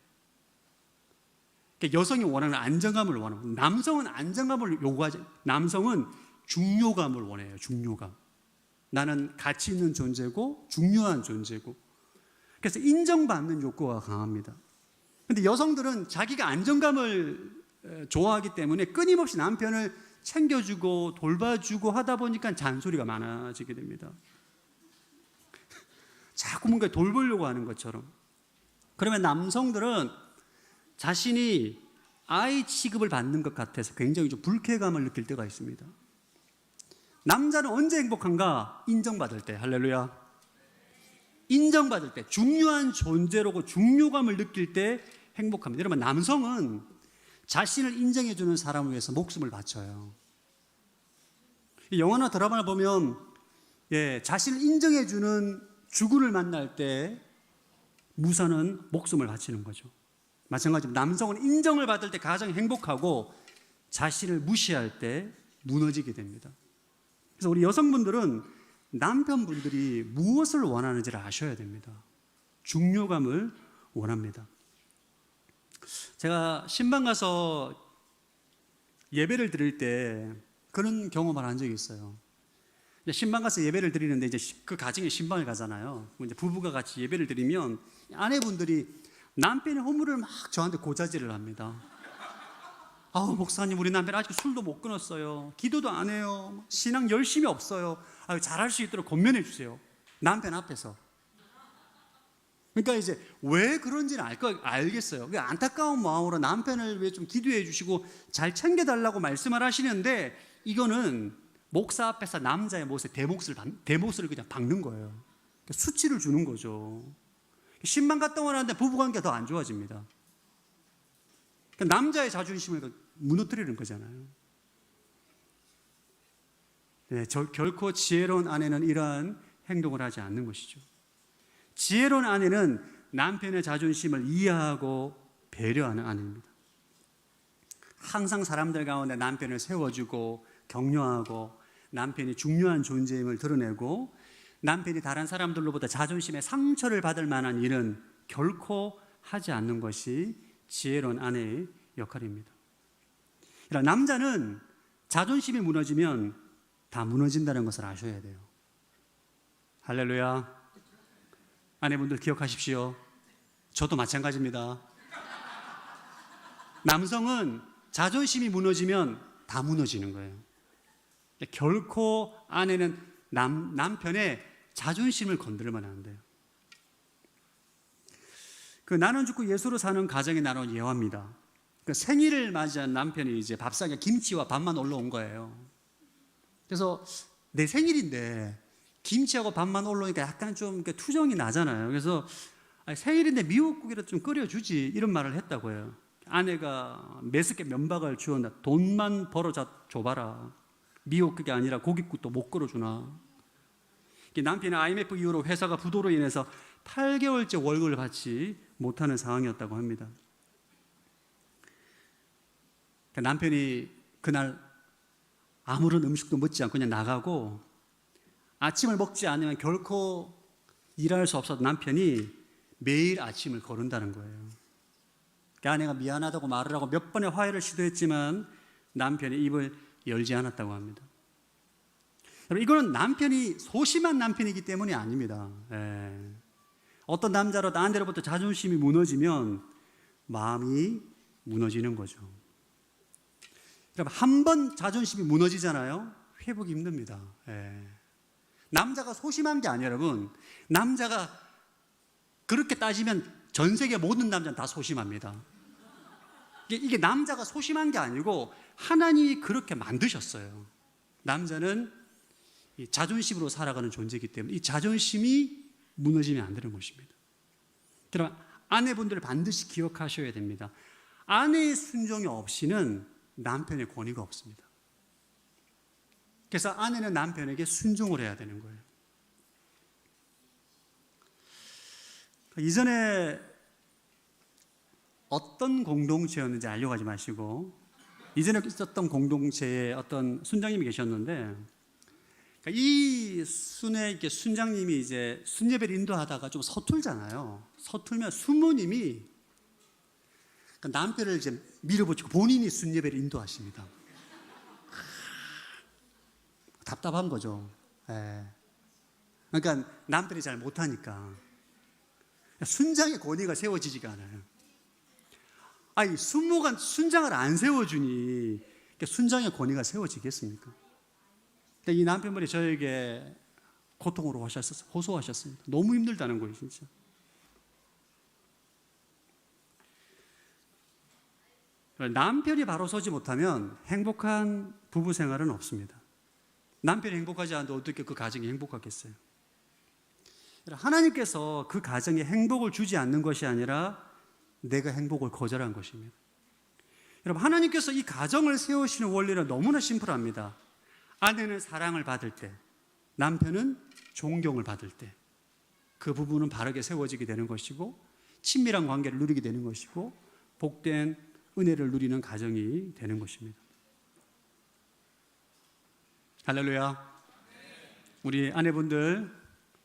[SPEAKER 5] 여성이 원하는 안정감을 원하고, 남성은 안정감을 요구하지, 남성은 중요감을 원해요. 중요감. 나는 가치 있는 존재고 중요한 존재고, 그래서 인정받는 욕구가 강합니다. 그런데 여성들은 자기가 안정감을 좋아하기 때문에 끊임없이 남편을 챙겨주고 돌봐주고 하다 보니까 잔소리가 많아지게 됩니다. 자꾸 뭔가 돌보려고 하는 것처럼. 그러면 남성들은 자신이 아이 취급을 받는 것 같아서 굉장히 좀 불쾌감을 느낄 때가 있습니다. 남자는 언제 행복한가? 인정받을 때. 할렐루야. 인정받을 때, 중요한 존재로고 중요감을 느낄 때 행복합니다. 여러분, 남성은 자신을 인정해주는 사람을 위해서 목숨을 바쳐요. 영화나 드라마를 보면 자신을 인정해주는 주군을 만날 때 무사는 목숨을 바치는 거죠. 마찬가지로 남성은 인정을 받을 때 가장 행복하고 자신을 무시할 때 무너지게 됩니다. 그래서 우리 여성분들은 남편분들이 무엇을 원하는지를 아셔야 됩니다. 중요감을 원합니다. 제가 신방 가서 예배를 드릴 때 그런 경험을 한 적이 있어요. 이제 신방 가서 예배를 드리는데 이제 그 가정에 신방을 가잖아요. 이제 부부가 같이 예배를 드리면 아내분들이 남편의 허물을 막 저한테 고자질을 합니다. 아우 목사님 우리 남편 아직 술도 못 끊었어요. 기도도 안 해요. 신앙 열심히 없어요. 아유 잘할 수 있도록 권면해 주세요. 남편 앞에서. 그러니까 이제 왜 그런지는 알겠어요. 그 안타까운 마음으로 남편을 왜 좀 기도해 주시고 잘 챙겨달라고 말씀을 하시는데 이거는 목사 앞에서 남자의 못에 대못을 그냥 박는 거예요. 그러니까 수치를 주는 거죠. 신방 갔다 오는데 부부관계가 더 안 좋아집니다. 그러니까 남자의 자존심을 무너뜨리는 거잖아요. 네, 결코 지혜로운 아내는 이러한 행동을 하지 않는 것이죠. 지혜로운 아내는 남편의 자존심을 이해하고 배려하는 아내입니다. 항상 사람들 가운데 남편을 세워주고 격려하고 남편이 중요한 존재임을 드러내고 남편이 다른 사람들로부터 자존심에 상처를 받을 만한 일은 결코 하지 않는 것이 지혜로운 아내의 역할입니다. 그러나 남자는 자존심이 무너지면 다 무너진다는 것을 아셔야 돼요. 할렐루야. 아내분들 기억하십시오. 저도 마찬가지입니다. 남성은 자존심이 무너지면 다 무너지는 거예요. 결코 아내는 남편의 자존심을 건드리면 안 돼요. 그 나는 죽고 예수로 사는 가정에 나눈 예화입니다. 그 생일을 맞이한 남편이 이제 밥상에 김치와 밥만 올라온 거예요. 그래서 내 생일인데 김치하고 밥만 올라오니까 약간 좀 투정이 나잖아요. 그래서 생일인데 미역국이라도 좀 끓여주지 이런 말을 했다고 해요. 아내가 메스게 면박을 주었나 돈만 벌어 줘봐라. 미역국이 아니라 고깃국도 못 끓여주나. 남편이 IMF 이후로 회사가 부도로 인해서 8개월째 월급을 받지 못하는 상황이었다고 합니다. 남편이 그날 아무런 음식도 먹지 않고 그냥 나가고 아침을 먹지 않으면 결코 일할 수 없었던 남편이 매일 아침을 거른다는 거예요. 아내가 미안하다고 말을 하고 몇 번의 화해를 시도했지만 남편이 입을 열지 않았다고 합니다. 여러분, 이거는 남편이 소심한 남편이기 때문이 아닙니다. 어떤 남자로도 아내로부터 자존심이 무너지면 마음이 무너지는 거죠. 여러분, 한 번 자존심이 무너지잖아요. 회복이 힘듭니다. 남자가 소심한 게 아니에요, 여러분. 남자가 그렇게 따지면 전 세계 모든 남자는 다 소심합니다. 이게 남자가 소심한 게 아니고 하나님이 그렇게 만드셨어요. 남자는 이 자존심으로 살아가는 존재이기 때문에 이 자존심이 무너지면 안 되는 것입니다. 그럼 아내분들 반드시 기억하셔야 됩니다. 아내의 순종이 없이는 남편의 권위가 없습니다. 그래서 아내는 남편에게 순종을 해야 되는 거예요. 이전에 어떤 공동체였는지 알려가지 마시고 이전에 있었던 공동체에 어떤 순장님이 계셨는데 이 순장님이 이제 순예배를 인도하다가 좀 서툴잖아요. 서툴면 순모님이 남편을 이제 밀어붙이고 본인이 순예배를 인도하십니다. 답답한 거죠. 그러니까 남편이 잘 못하니까 순장의 권위가 세워지지가 않아요. 아니 순모가 순장을 안 세워주니 순장의 권위가 세워지겠습니까? 이 남편분이 저에게 고통으로 호소하셨습니다. 너무 힘들다는 거예요, 진짜. 남편이 바로 서지 못하면 행복한 부부 생활은 없습니다. 남편이 행복하지 않는데 어떻게 그 가정이 행복하겠어요? 하나님께서 그 가정에 행복을 주지 않는 것이 아니라 내가 행복을 거절한 것입니다. 여러분, 하나님께서 이 가정을 세우시는 원리는 너무나 심플합니다. 아내는 사랑을 받을 때, 남편은 존경을 받을 때, 그 부부는 바르게 세워지게 되는 것이고 친밀한 관계를 누리게 되는 것이고 복된 은혜를 누리는 가정이 되는 것입니다. 할렐루야. 우리 아내분들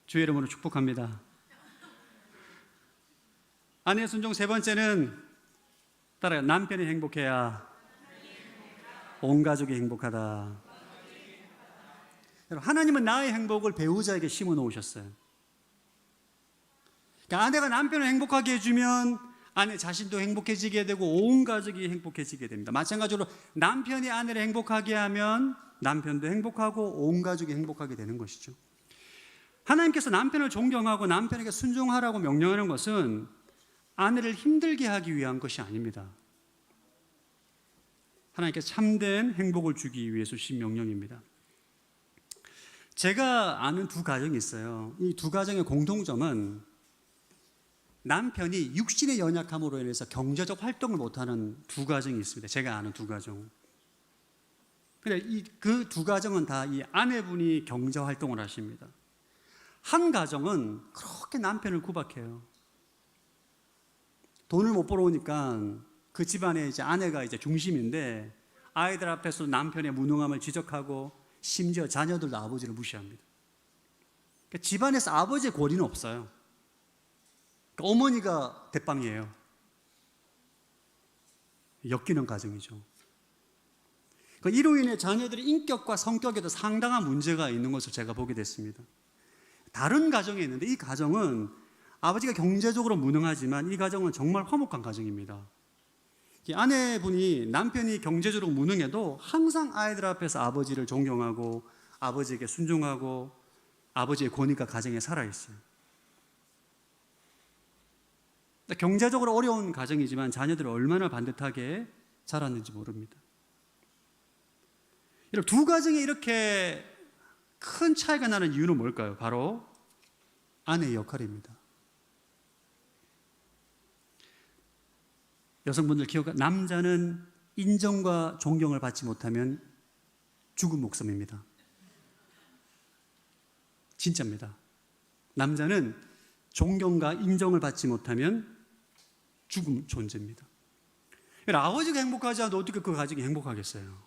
[SPEAKER 5] 주의 이름으로 축복합니다. 아내의 순종 세 번째는 따라요. 남편이 행복해야 온 가족이 행복하다. 여러분, 하나님은 나의 행복을 배우자에게 심어 놓으셨어요. 그러니까 아내가 남편을 행복하게 해주면 아내 자신도 행복해지게 되고 온 가족이 행복해지게 됩니다. 마찬가지로 남편이 아내를 행복하게 하면 남편도 행복하고 온 가족이 행복하게 되는 것이죠. 하나님께서 남편을 존경하고 남편에게 순종하라고 명령하는 것은 아내를 힘들게 하기 위한 것이 아닙니다. 하나님께서 참된 행복을 주기 위해서 주신 명령입니다. 제가 아는 두 가정이 있어요. 이 두 가정의 공통점은 남편이 육신의 연약함으로 인해서 경제적 활동을 못하는 두 가정이 있습니다. 제가 아는 두 가정. 근데 그 두 가정은 다 이 아내분이 경제 활동을 하십니다. 한 가정은 그렇게 남편을 구박해요. 돈을 못 벌어오니까 그 집안에 이제 아내가 이제 중심인데 아이들 앞에서 남편의 무능함을 지적하고 심지어 자녀들도 아버지를 무시합니다. 그러니까 집안에서 아버지의 권위는 없어요. 그러니까 어머니가 대빵이에요. 엮이는 가정이죠. 그러니까 이로 인해 자녀들의 인격과 성격에도 상당한 문제가 있는 것을 제가 보게 됐습니다. 다른 가정에 있는데 이 가정은 아버지가 경제적으로 무능하지만 이 가정은 정말 화목한 가정입니다. 이 아내분이 남편이 경제적으로 무능해도 항상 아이들 앞에서 아버지를 존경하고 아버지에게 순종하고 아버지의 권위가 가정에 살아있어요. 경제적으로 어려운 가정이지만 자녀들을 얼마나 반듯하게 자랐는지 모릅니다. 두 가정이 이렇게 큰 차이가 나는 이유는 뭘까요? 바로 아내의 역할입니다. 여성분들 남자는 인정과 존경을 받지 못하면 죽은 목숨입니다. 진짜입니다. 남자는 존경과 인정을 받지 못하면 죽은 존재입니다. 아버지가 행복하지 않아도 어떻게 그 가정이 행복하겠어요?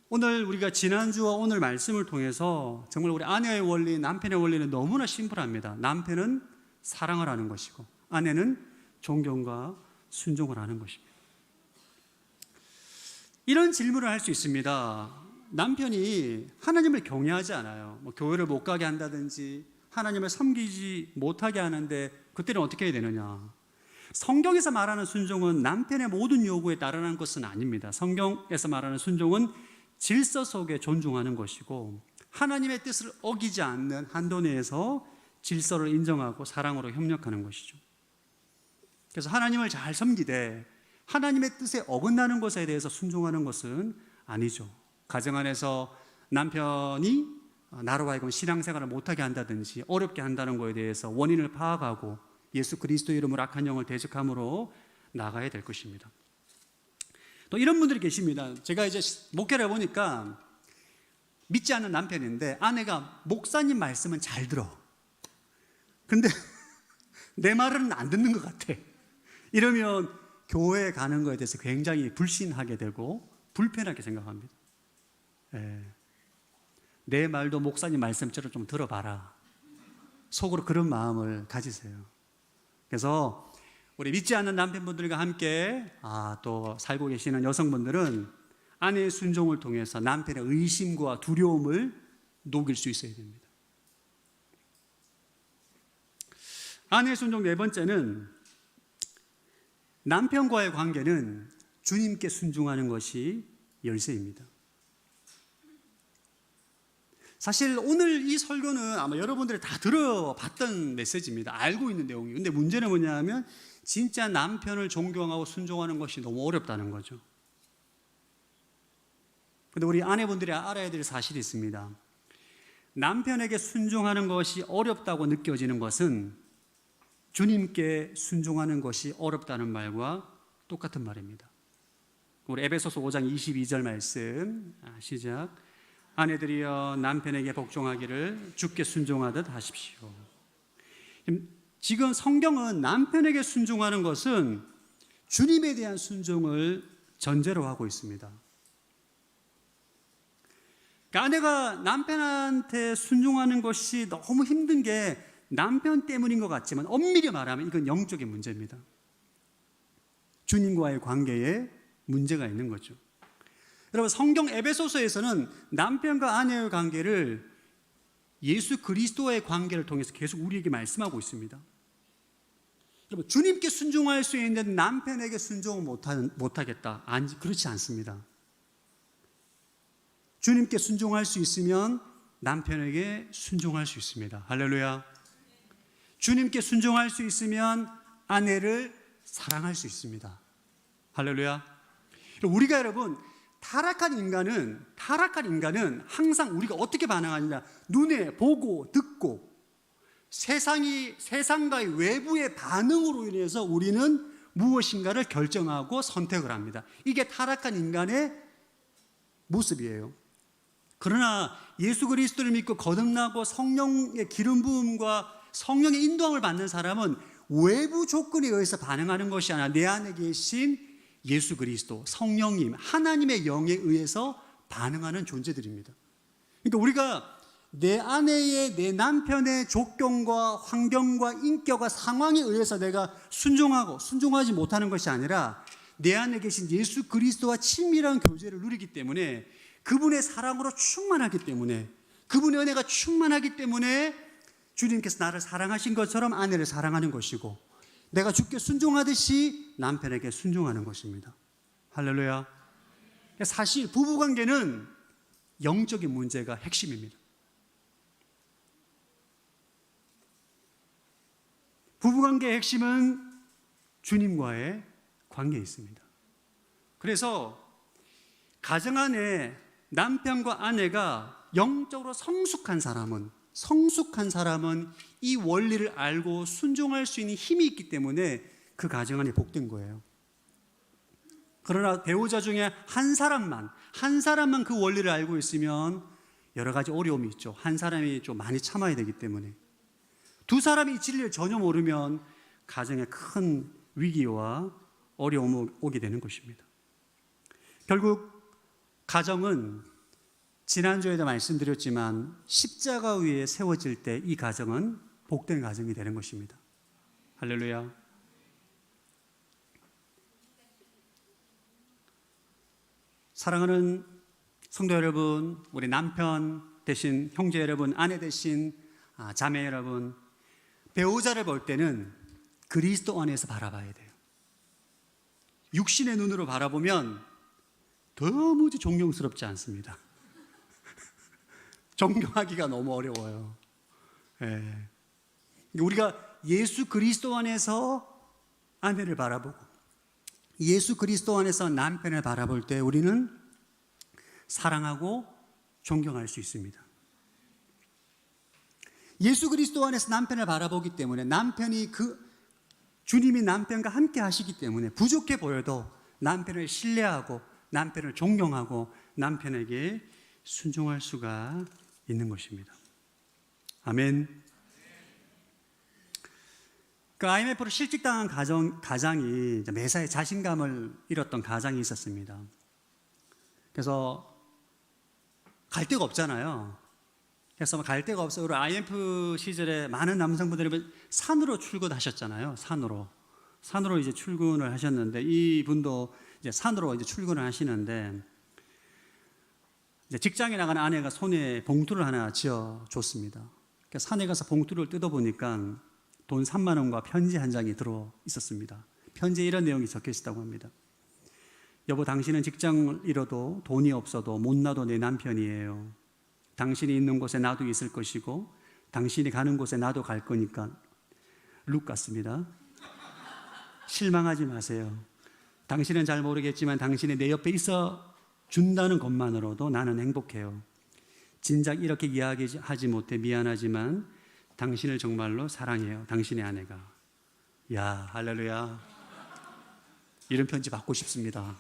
[SPEAKER 5] 오늘 우리가 지난주와 오늘 말씀을 통해서 정말 우리 아내의 원리, 남편의 원리는 너무나 심플합니다. 남편은 사랑을 하는 것이고 아내는 존경과 순종을 하는 것입니다. 이런 질문을 할 수 있습니다. 남편이 하나님을 경외하지 않아요. 교회를 못 가게 한다든지 하나님을 섬기지 못하게 하는데 그때는 어떻게 해야 되느냐? 성경에서 말하는 순종은 남편의 모든 요구에 따르는 것은 아닙니다. 성경에서 말하는 순종은 질서 속에 존중하는 것이고 하나님의 뜻을 어기지 않는 한도 내에서 질서를 인정하고 사랑으로 협력하는 것이죠. 그래서 하나님을 잘 섬기되 하나님의 뜻에 어긋나는 것에 대해서 순종하는 것은 아니죠. 가정 안에서 남편이 나로 하여금 신앙생활을 못하게 한다든지 어렵게 한다는 것에 대해서 원인을 파악하고 예수 그리스도 이름으로 악한 영을 대적함으로 나가야 될 것입니다. 또 이런 분들이 계십니다. 제가 이제 목회를 해보니까 믿지 않는 남편인데 아내가 목사님 말씀은 잘 들어. 근데 내 말은 안 듣는 것 같아. 이러면 교회에 가는 것에 대해서 굉장히 불신하게 되고 불편하게 생각합니다. 내 말도 목사님 말씀처럼 좀 들어봐라. 속으로 그런 마음을 가지세요. 그래서 우리 믿지 않는 남편분들과 함께 또 살고 계시는 여성분들은 아내의 순종을 통해서 남편의 의심과 두려움을 녹일 수 있어야 됩니다. 아내의 순종 네 번째는 남편과의 관계는 주님께 순종하는 것이 열쇠입니다. 사실 오늘 이 설교는 아마 여러분들이 다 들어봤던 메시지입니다. 알고 있는 내용이에요. 근데 문제는 뭐냐 하면 진짜 남편을 존경하고 순종하는 것이 너무 어렵다는 거죠. 근데 우리 아내분들이 알아야 될 사실이 있습니다. 남편에게 순종하는 것이 어렵다고 느껴지는 것은 주님께 순종하는 것이 어렵다는 말과 똑같은 말입니다. 우리 에베소서 5장 22절 말씀 시작. 아내들이여 남편에게 복종하기를 주께 순종하듯 하십시오. 지금 성경은 남편에게 순종하는 것은 주님에 대한 순종을 전제로 하고 있습니다. 그러니까 아내가 남편한테 순종하는 것이 너무 힘든 게 남편 때문인 것 같지만 엄밀히 말하면 이건 영적인 문제입니다. 주님과의 관계에 문제가 있는 거죠. 여러분, 성경 에베소서에서는 남편과 아내의 관계를 예수 그리스도의 관계를 통해서 계속 우리에게 말씀하고 있습니다. 여러분, 주님께 순종할 수 있는 남편에게 순종을 못하겠다. 아니, 그렇지 않습니다. 주님께 순종할 수 있으면 남편에게 순종할 수 있습니다. 할렐루야. 주님께 순종할 수 있으면 아내를 사랑할 수 있습니다. 할렐루야. 우리가 여러분, 타락한 인간은 항상 우리가 어떻게 반응하느냐, 눈에 보고 듣고 세상과의 외부의 반응으로 인해서 우리는 무엇인가를 결정하고 선택을 합니다. 이게 타락한 인간의 모습이에요. 그러나 예수 그리스도를 믿고 거듭나고 성령의 기름 부음과 성령의 인도함을 받는 사람은 외부 조건에 의해서 반응하는 것이 아니라 내 안에 계신 예수 그리스도, 성령님, 하나님의 영에 의해서 반응하는 존재들입니다. 그러니까 우리가 내 아내의, 내 남편의 조건과 환경과 인격과 상황에 의해서 내가 순종하고 순종하지 못하는 것이 아니라 내 안에 계신 예수 그리스도와 친밀한 교제를 누리기 때문에, 그분의 사랑으로 충만하기 때문에, 그분의 은혜가 충만하기 때문에 주님께서 나를 사랑하신 것처럼 아내를 사랑하는 것이고, 내가 주께 순종하듯이 남편에게 순종하는 것입니다. 할렐루야. 사실 부부관계는 영적인 문제가 핵심입니다. 부부관계의 핵심은 주님과의 관계에 있습니다. 그래서 가정 안에 남편과 아내가 영적으로 성숙한 사람은 이 원리를 알고 순종할 수 있는 힘이 있기 때문에 그 가정 안에 복된 거예요. 그러나 배우자 중에 한 사람만 그 원리를 알고 있으면 여러 가지 어려움이 있죠. 한 사람이 좀 많이 참아야 되기 때문에. 두 사람이 이 진리를 전혀 모르면 가정에 큰 위기와 어려움이 오게 되는 것입니다. 결국 가정은 지난주에도 말씀드렸지만 십자가 위에 세워질 때 이 가정은 복된 가정이 되는 것입니다. 할렐루야. 사랑하는 성도 여러분, 우리 남편 대신 형제 여러분, 아내 대신 자매 여러분, 배우자를 볼 때는 그리스도 안에서 바라봐야 돼요. 육신의 눈으로 바라보면 도무지 존경스럽지 않습니다. 존경하기가 너무 어려워요. 예. 우리가 예수 그리스도 안에서 아내를 바라보고 예수 그리스도 안에서 남편을 바라볼 때 우리는 사랑하고 존경할 수 있습니다. 예수 그리스도 안에서 남편을 바라보기 때문에 주님이 남편과 함께 하시기 때문에 부족해 보여도 남편을 신뢰하고 남편을 존경하고 남편에게 순종할 수가 있는 것입니다. 아멘. 그 IMF로 실직당한 가장이 매사에 자신감을 잃었던 가장이 있었습니다. 그래서 갈 데가 없잖아요. 그래서 갈 데가 없어서 우리 IMF 시절에 많은 남성분들이 산으로 출근하셨잖아요. 산으로 이제 출근을 하셨는데, 이분도 이제 산으로 이제 출근을 하시는데, 이제 직장에 나가는 아내가 손에 봉투를 하나 쥐어 줬습니다. 그래서 산에 가서 봉투를 뜯어보니까 돈 3만 원과 편지 한 장이 들어 있었습니다. 편지에 이런 내용이 적혀 있었다고 합니다. 여보, 당신은 직장을 잃어도 돈이 없어도 못나도 내 남편이에요. 당신이 있는 곳에 나도 있을 것이고 당신이 가는 곳에 나도 갈 거니까. 룩 같습니다. 실망하지 마세요. 당신은 잘 모르겠지만 당신이 내 옆에 있어 준다는 것만으로도 나는 행복해요. 진작 이렇게 이야기하지 못해 미안하지만 당신을 정말로 사랑해요. 당신의 아내가. 야, 할렐루야. 이런 편지 받고 싶습니다.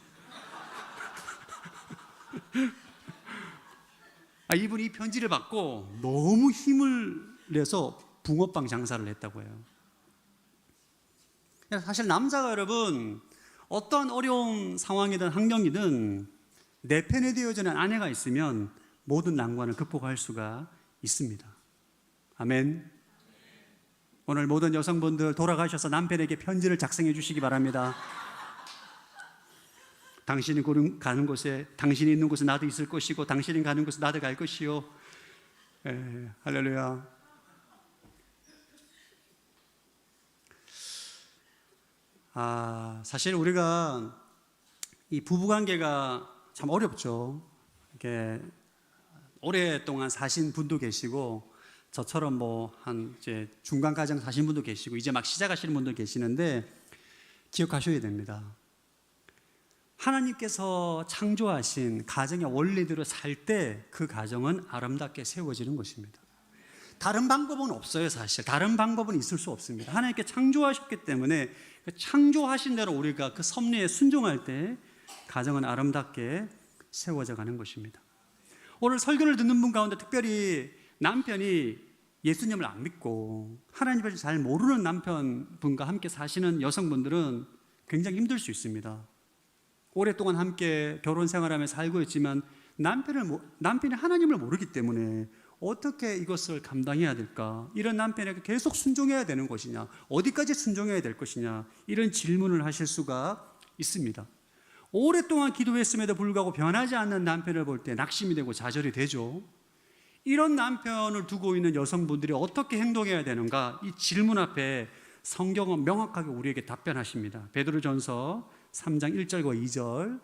[SPEAKER 5] 이분이 이 편지를 받고 너무 힘을 내서 붕어빵 장사를 했다고 해요. 사실 남자가 여러분, 어떤 어려운 상황이든 환경이든 내 편에 되어지는 아내가 있으면 모든 난관을 극복할 수가 있습니다. 아멘. 오늘 모든 여성분들 돌아가셔서 남편에게 편지를 작성해 주시기 바랍니다. 당신이 가는 곳에, 당신이 있는 곳에 나도 있을 것이고 당신이 가는 곳에 나도 갈 것이요. 할렐루야. 사실 우리가 이 부부관계가 참 어렵죠. 이렇게 오랫동안 사신 분도 계시고 저처럼 이제 중간 과정 사신 분도 계시고 이제 막 시작하시는 분도 계시는데 기억하셔야 됩니다. 하나님께서 창조하신 가정의 원리대로 살 때 그 가정은 아름답게 세워지는 것입니다. 다른 방법은 없어요. 사실 다른 방법은 있을 수 없습니다. 하나님께 창조하셨기 때문에 그 창조하신 대로 우리가 그 섭리에 순종할 때 가정은 아름답게 세워져 가는 것입니다. 오늘 설교를 듣는 분 가운데 특별히 남편이 예수님을 안 믿고 하나님을 잘 모르는 남편분과 함께 사시는 여성분들은 굉장히 힘들 수 있습니다. 오랫동안 함께 결혼 생활하며 살고 있지만 남편이 하나님을 모르기 때문에 어떻게 이것을 감당해야 될까? 이런 남편에게 계속 순종해야 되는 것이냐? 어디까지 순종해야 될 것이냐? 이런 질문을 하실 수가 있습니다. 오랫동안 기도했음에도 불구하고 변하지 않는 남편을 볼 때 낙심이 되고 좌절이 되죠. 이런 남편을 두고 있는 여성분들이 어떻게 행동해야 되는가? 이 질문 앞에 성경은 명확하게 우리에게 답변하십니다. 베드로전서 3장 1절과 2절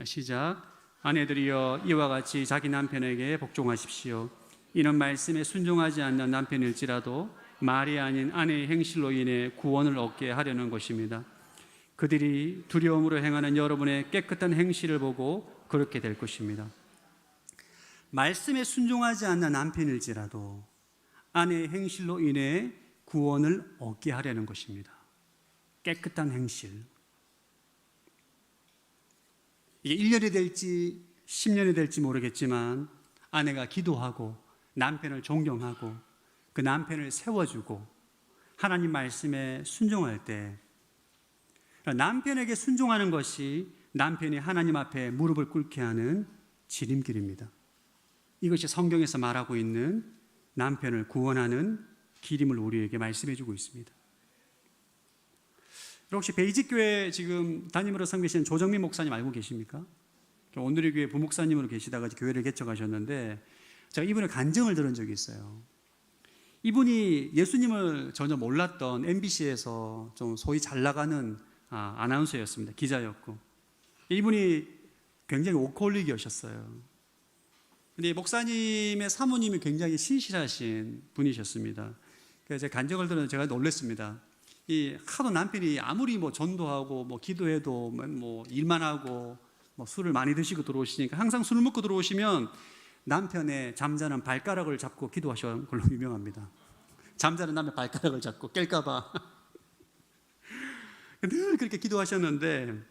[SPEAKER 5] 시작. 아내들이여 이와 같이 자기 남편에게 복종하십시오. 이는 말씀에 순종하지 않는 남편일지라도 말이 아닌 아내의 행실로 인해 구원을 얻게 하려는 것입니다. 그들이 두려움으로 행하는 여러분의 깨끗한 행실을 보고 그렇게 될 것입니다. 말씀에 순종하지 않는 남편일지라도 아내의 행실로 인해 구원을 얻게 하려는 것입니다. 깨끗한 행실. 이게 1년이 될지 10년이 될지 모르겠지만 아내가 기도하고 남편을 존경하고 그 남편을 세워주고 하나님 말씀에 순종할 때 남편에게 순종하는 것이 남편이 하나님 앞에 무릎을 꿇게 하는 지름길입니다. 이것이 성경에서 말하고 있는 남편을 구원하는 길임을 우리에게 말씀해 주고 있습니다. 혹시 베이직교회 지금 담임으로 섬기시는 조정민 목사님 알고 계십니까? 오늘의 교회 부목사님으로 계시다가 교회를 개척하셨는데 제가 이분의 간증을 들은 적이 있어요. 이분이 예수님을 전혀 몰랐던 MBC에서 좀 소위 잘 나가는 아나운서였습니다. 기자였고 이분이 굉장히 워커홀릭이셨어요. 근데 목사님의 사모님이 굉장히 신실하신 분이셨습니다. 그래서 제가 간증을 들으면 제가 놀랐습니다. 이 하도 남편이 아무리 전도하고 기도해도 일만 하고 술을 많이 드시고 들어오시니까 항상 술 먹고 들어오시면 남편의 잠자는 발가락을 잡고 기도하신 걸로 유명합니다. 잠자는 남의 발가락을 잡고 깰까봐 늘 그렇게 기도하셨는데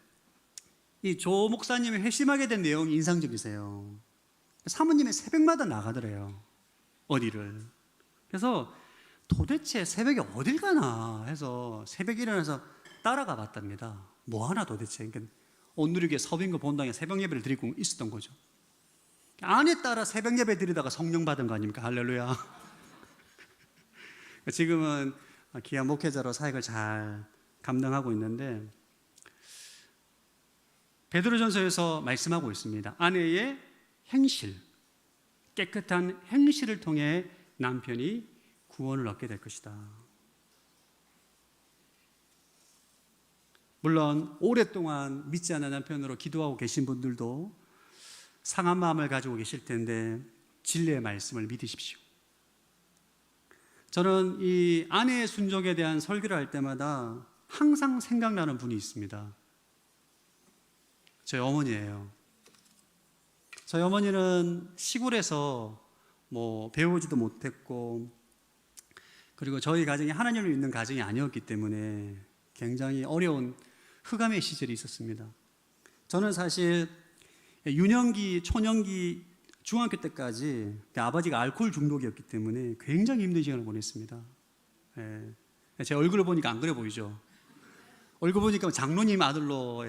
[SPEAKER 5] 이 조 목사님이 회심하게 된 내용이 인상적이세요. 사모님이 새벽마다 나가더래요. 어디를. 그래서 도대체 새벽에 어딜 가나 해서 새벽에 일어나서 따라가 봤답니다. 뭐 하나 도대체. 그러니까 온누리교회 서빙고 본당에 새벽 예배를 드리고 있었던 거죠. 아내 따라 새벽 예배 드리다가 성령 받은 거 아닙니까? 할렐루야. 지금은 귀한 목회자로 사역을 잘 감당하고 있는데 베드로전서에서 말씀하고 있습니다. 아내의 행실, 깨끗한 행실을 통해 남편이 구원을 얻게 될 것이다. 물론 오랫동안 믿지 않는 남편으로 기도하고 계신 분들도 상한 마음을 가지고 계실 텐데 진리의 말씀을 믿으십시오. 저는 이 아내의 순종에 대한 설교를 할 때마다 항상 생각나는 분이 있습니다. 저희 어머니예요. 저희 어머니는 시골에서 배우지도 못했고 그리고 저희 가정이 하나님을 믿는 가정이 아니었기 때문에 굉장히 어려운 흑암의 시절이 있었습니다. 저는 사실 유년기, 초년기, 중학교 때까지 아버지가 알코올 중독이었기 때문에 굉장히 힘든 시간을 보냈습니다. 제 얼굴을 보니까 안 그래 보이죠? 얼굴 보니까 장로님 아들로.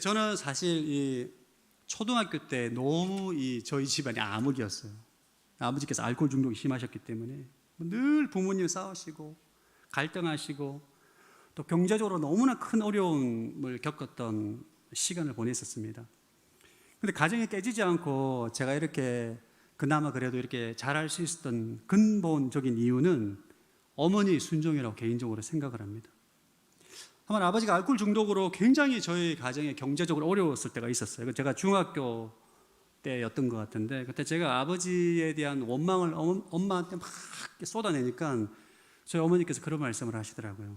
[SPEAKER 5] 저는 사실 이 초등학교 때 너무 저희 집안이 암흑이었어요. 아버지께서 알코올 중독이 심하셨기 때문에 늘 부모님 싸우시고 갈등하시고 또 경제적으로 너무나 큰 어려움을 겪었던 시간을 보냈었습니다. 근데 가정이 깨지지 않고 제가 이렇게 그나마 그래도 이렇게 잘할 수 있었던 근본적인 이유는 어머니 순종이라고 개인적으로 생각을 합니다. 한번 아버지가 알코올 중독으로 굉장히 저희 가정에 경제적으로 어려웠을 때가 있었어요. 제가 중학교 때였던 것 같은데 그때 제가 아버지에 대한 원망을 엄마한테 막 쏟아내니까 저희 어머니께서 그런 말씀을 하시더라고요.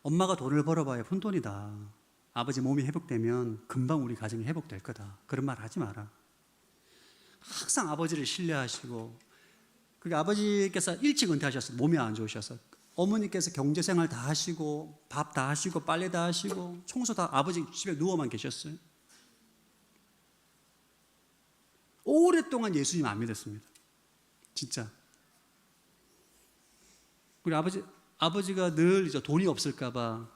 [SPEAKER 5] 엄마가 돈을 벌어봐야 푼돈이다. 아버지 몸이 회복되면 금방 우리 가정이 회복될 거다. 그런 말 하지 마라. 항상 아버지를 신뢰하시고 그게 아버지께서 일찍 은퇴하셨어요. 몸이 안 좋으셔서. 어머니께서 경제생활 다 하시고 밥 다 하시고 빨래 다 하시고 청소 다 아버지 집에 누워만 계셨어요. 오랫동안 예수님 안 믿었습니다. 진짜. 우리 아버지가 늘 이제 돈이 없을까봐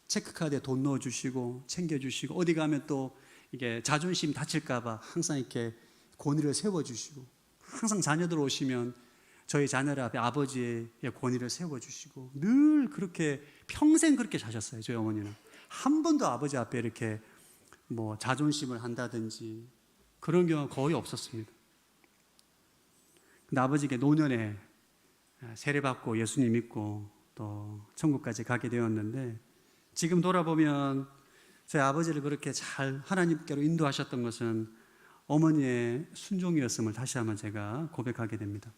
[SPEAKER 5] 체크카드에 돈 넣어주시고 챙겨주시고 어디 가면 또 이게 자존심 다칠까봐 항상 이렇게 권위를 세워주시고 항상 자녀들 오시면 저희 자녀들 앞에 아버지의 권위를 세워주시고 늘 그렇게 평생 그렇게 사셨어요. 저희 어머니는 한 번도 아버지 앞에 이렇게 뭐 자존심을 한다든지 그런 경우가 거의 없었습니다. 근데 아버지께 노년에 세례받고 예수님 믿고 또 천국까지 가게 되었는데 지금 돌아보면 저희 아버지를 그렇게 잘 하나님께로 인도하셨던 것은 어머니의 순종이었음을 다시 한번 제가 고백하게 됩니다.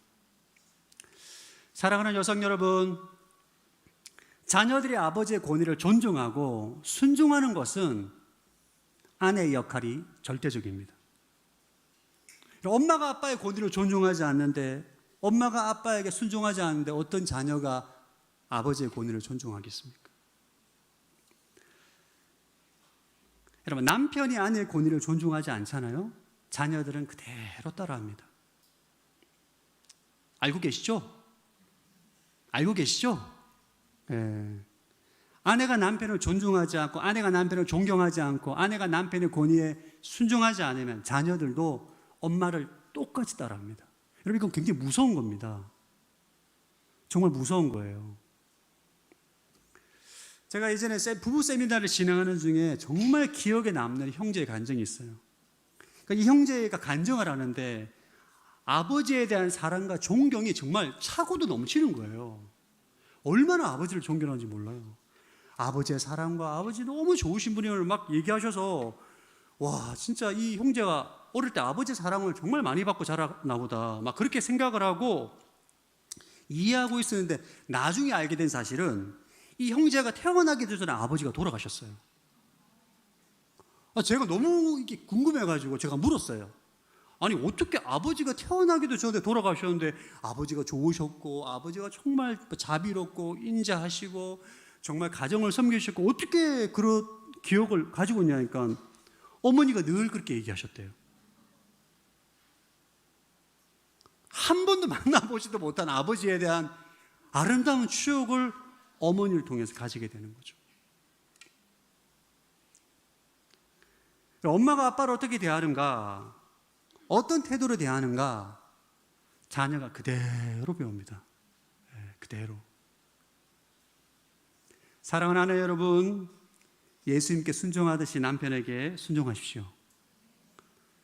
[SPEAKER 5] 사랑하는 여성 여러분, 자녀들이 아버지의 권위를 존중하고 순종하는 것은 아내의 역할이 절대적입니다. 엄마가 아빠의 권위를 존중하지 않는데 엄마가 아빠에게 순종하지 않는데 어떤 자녀가 아버지의 권위를 존중하겠습니까? 여러분, 남편이 아내의 권위를 존중하지 않잖아요. 자녀들은 그대로 따라합니다. 알고 계시죠? 알고 계시죠? 예. 아내가 남편을 존중하지 않고 아내가 남편을 존경하지 않고 아내가 남편의 권위에 순종하지 않으면 자녀들도 엄마를 똑같이 따라합니다. 여러분, 이건 굉장히 무서운 겁니다. 정말 무서운 거예요. 제가 예전에 부부 세미나를 진행하는 중에 정말 기억에 남는 형제의 간증이 있어요. 그러니까 이 형제가 간증을 하는데 아버지에 대한 사랑과 존경이 정말 차고도 넘치는 거예요. 얼마나 아버지를 존경하는지 몰라요. 아버지의 사랑과 아버지 너무 좋으신 분임을 막 얘기하셔서 와, 진짜 이 형제가 어릴 때 아버지의 사랑을 정말 많이 받고 자랐나 보다 막 그렇게 생각을 하고 이해하고 있었는데 나중에 알게 된 사실은 이 형제가 태어나기 전에 아버지가 돌아가셨어요. 제가 너무 이게 궁금해가지고 제가 물었어요. 아니, 어떻게 아버지가 태어나기도 전에 돌아가셨는데 아버지가 좋으셨고 아버지가 정말 자비롭고 인자하시고 정말 가정을 섬기셨고 어떻게 그런 기억을 가지고 있냐니까 어머니가 늘 그렇게 얘기하셨대요. 한 번도 만나보지도 못한 아버지에 대한 아름다운 추억을 어머니를 통해서 가지게 되는 거죠. 엄마가 아빠를 어떻게 대하는가, 어떤 태도로 대하는가, 자녀가 그대로 배웁니다. 그대로. 사랑하는 아내 여러분, 예수님께 순종하듯이 남편에게 순종하십시오.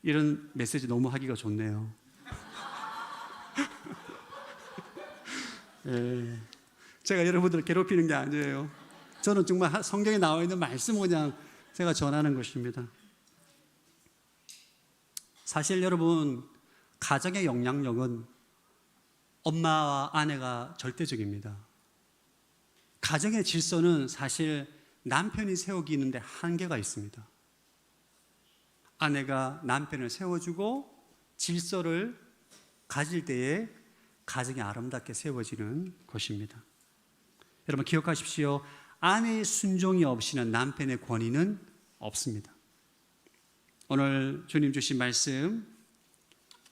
[SPEAKER 5] 이런 메시지 너무 하기가 좋네요. 제가 여러분들을 괴롭히는 게 아니에요. 저는 정말 성경에 나와 있는 말씀을 그냥 제가 전하는 것입니다. 사실 여러분, 가정의 영향력은 엄마와 아내가 절대적입니다. 가정의 질서는 사실 남편이 세우기는데 한계가 있습니다. 아내가 남편을 세워주고 질서를 가질 때에 가정이 아름답게 세워지는 것입니다. 여러분 기억하십시오. 아내의 순종이 없이는 남편의 권위는 없습니다. 오늘 주님 주신 말씀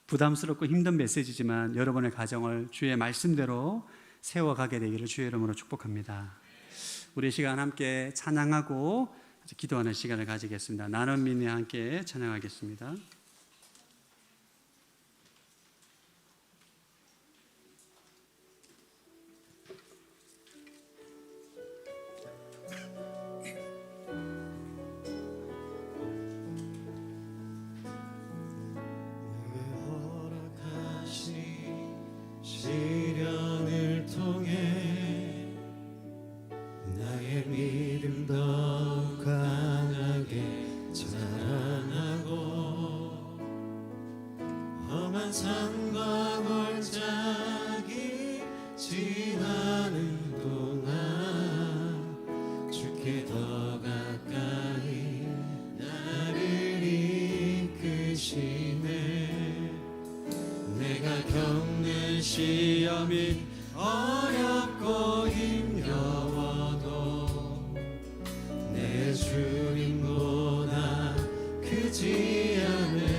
[SPEAKER 5] 부담스럽고 힘든 메시지지만 여러분의 가정을 주의 말씀대로 세워가게 되기를 주의 이름으로 축복합니다. 우리 시간 함께 찬양하고 기도하는 시간을 가지겠습니다. 나는 믿네 함께 찬양하겠습니다.
[SPEAKER 2] 시련을 통해 나의 믿음 더 강하게 자라나고 험한 산과 골짜기 지나는 동안 주께 더 가까이 나를 이끄시네. 내가 겪는 시험이 어렵고 힘겨워도 내 주님보다 크지 않네.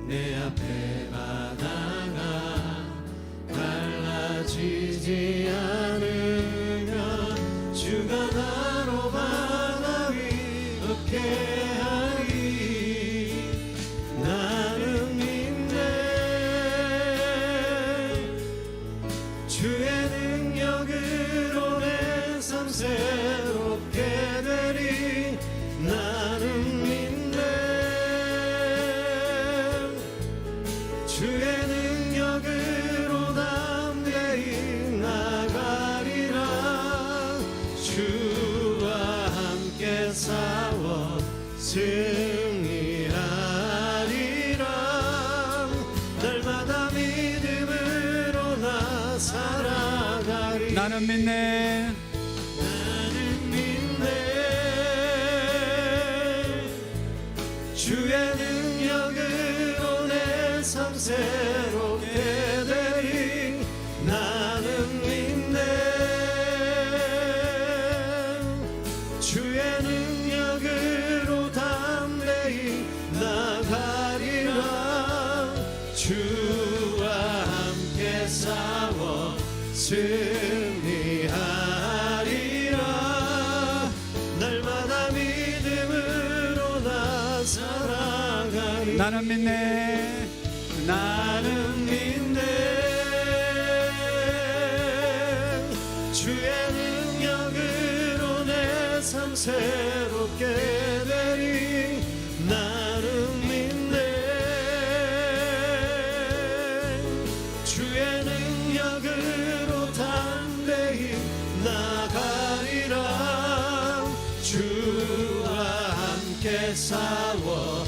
[SPEAKER 2] 내 앞에 바다가 갈라지지 않으면 주가 나로 바다 위 걷게 하리. 나는 믿네. 주의 능력으로 내 삶 새롭게 되리. 나는 믿네. 주의 능력으로 담대히 나가리라. 주와 함께 싸워 승리하리라. 날마다 믿음으로 나 살아가리.
[SPEAKER 5] 나는 믿네.
[SPEAKER 2] 나는 믿네. 주의 능력으로 내 삶 새롭게 되리. 나는 믿네. 주의 능력으로 담대히 나가리라. 주와 함께 싸워 승리하리라. 날마다 믿음으로 나 살아가리.
[SPEAKER 5] 나는 믿네.
[SPEAKER 2] 나는 믿네. 주의 능력으로 내 삶 새롭게 되리. 나는 믿네. 주의 능력으로 담대히 나가리라. 주와 함께 싸워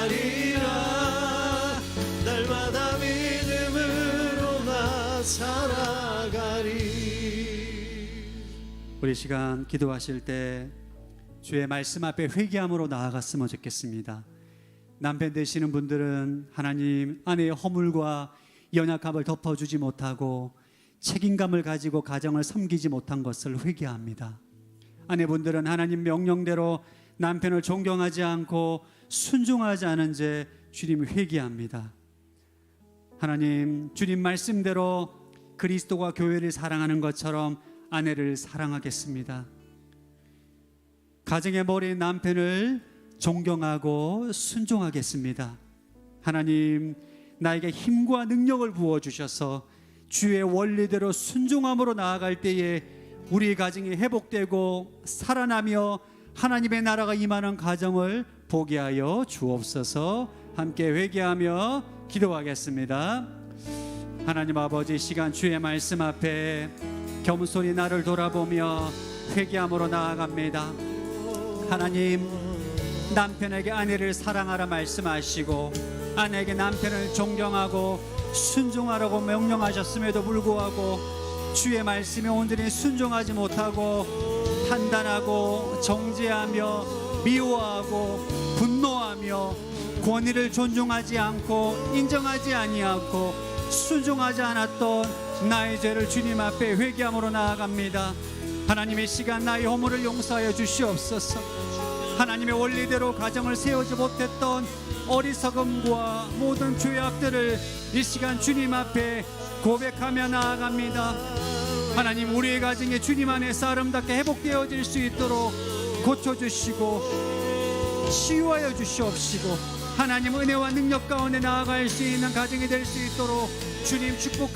[SPEAKER 2] 승리하리라. 날마다 믿음으로 나 살아가리.
[SPEAKER 5] 우리 시간 기도하실 때 주의 말씀 앞에 회개함으로 나아갔으면 좋겠습니다. 남편 되시는 분들은 하나님 아내의 허물과 연약함을 덮어주지 못하고 책임감을 가지고 가정을 섬기지 못한 것을 회개합니다. 아내분들은 하나님 명령대로 남편을 존경하지 않고 순종하지 않은 죄 주님 회개합니다. 하나님 주님 말씀대로 그리스도가 교회를 사랑하는 것처럼 아내를 사랑하겠습니다. 가정의 머리인 남편을 존경하고 순종하겠습니다. 하나님 나에게 힘과 능력을 부어주셔서 주의 원리대로 순종함으로 나아갈 때에 우리 가정이 회복되고 살아나며 하나님의 나라가 임하는 가정을 보게 하여 주옵소서. 함께 회개하며 기도하겠습니다. 하나님 아버지 시간 주의 말씀 앞에 겸손히 나를 돌아보며 회개함으로 나아갑니다. 하나님 남편에게 아내를 사랑하라 말씀하시고 아내에게 남편을 존경하고 순종하라고 명령하셨음에도 불구하고 주의 말씀에 온전히 순종하지 못하고 판단하고 정죄하며 미워하고 분노하며 권위를 존중하지 않고 인정하지 아니하고 순종하지 않았던 나의 죄를 주님 앞에 회개함으로 나아갑니다. 하나님의 시간 나의 허물을 용서하여 주시옵소서. 하나님의 원리대로 가정을 세우지 못했던 어리석음과 모든 죄악들을 이 시간 주님 앞에 고백하며 나아갑니다. 하나님 우리의 가정이 주님 안에서 아름답게 회복되어질 수 있도록 고쳐주시고 치유하여 주시옵시고 하나님 은혜와 능력 가운데 나아갈 수 있는 가정이 될 수 있도록 주님 축복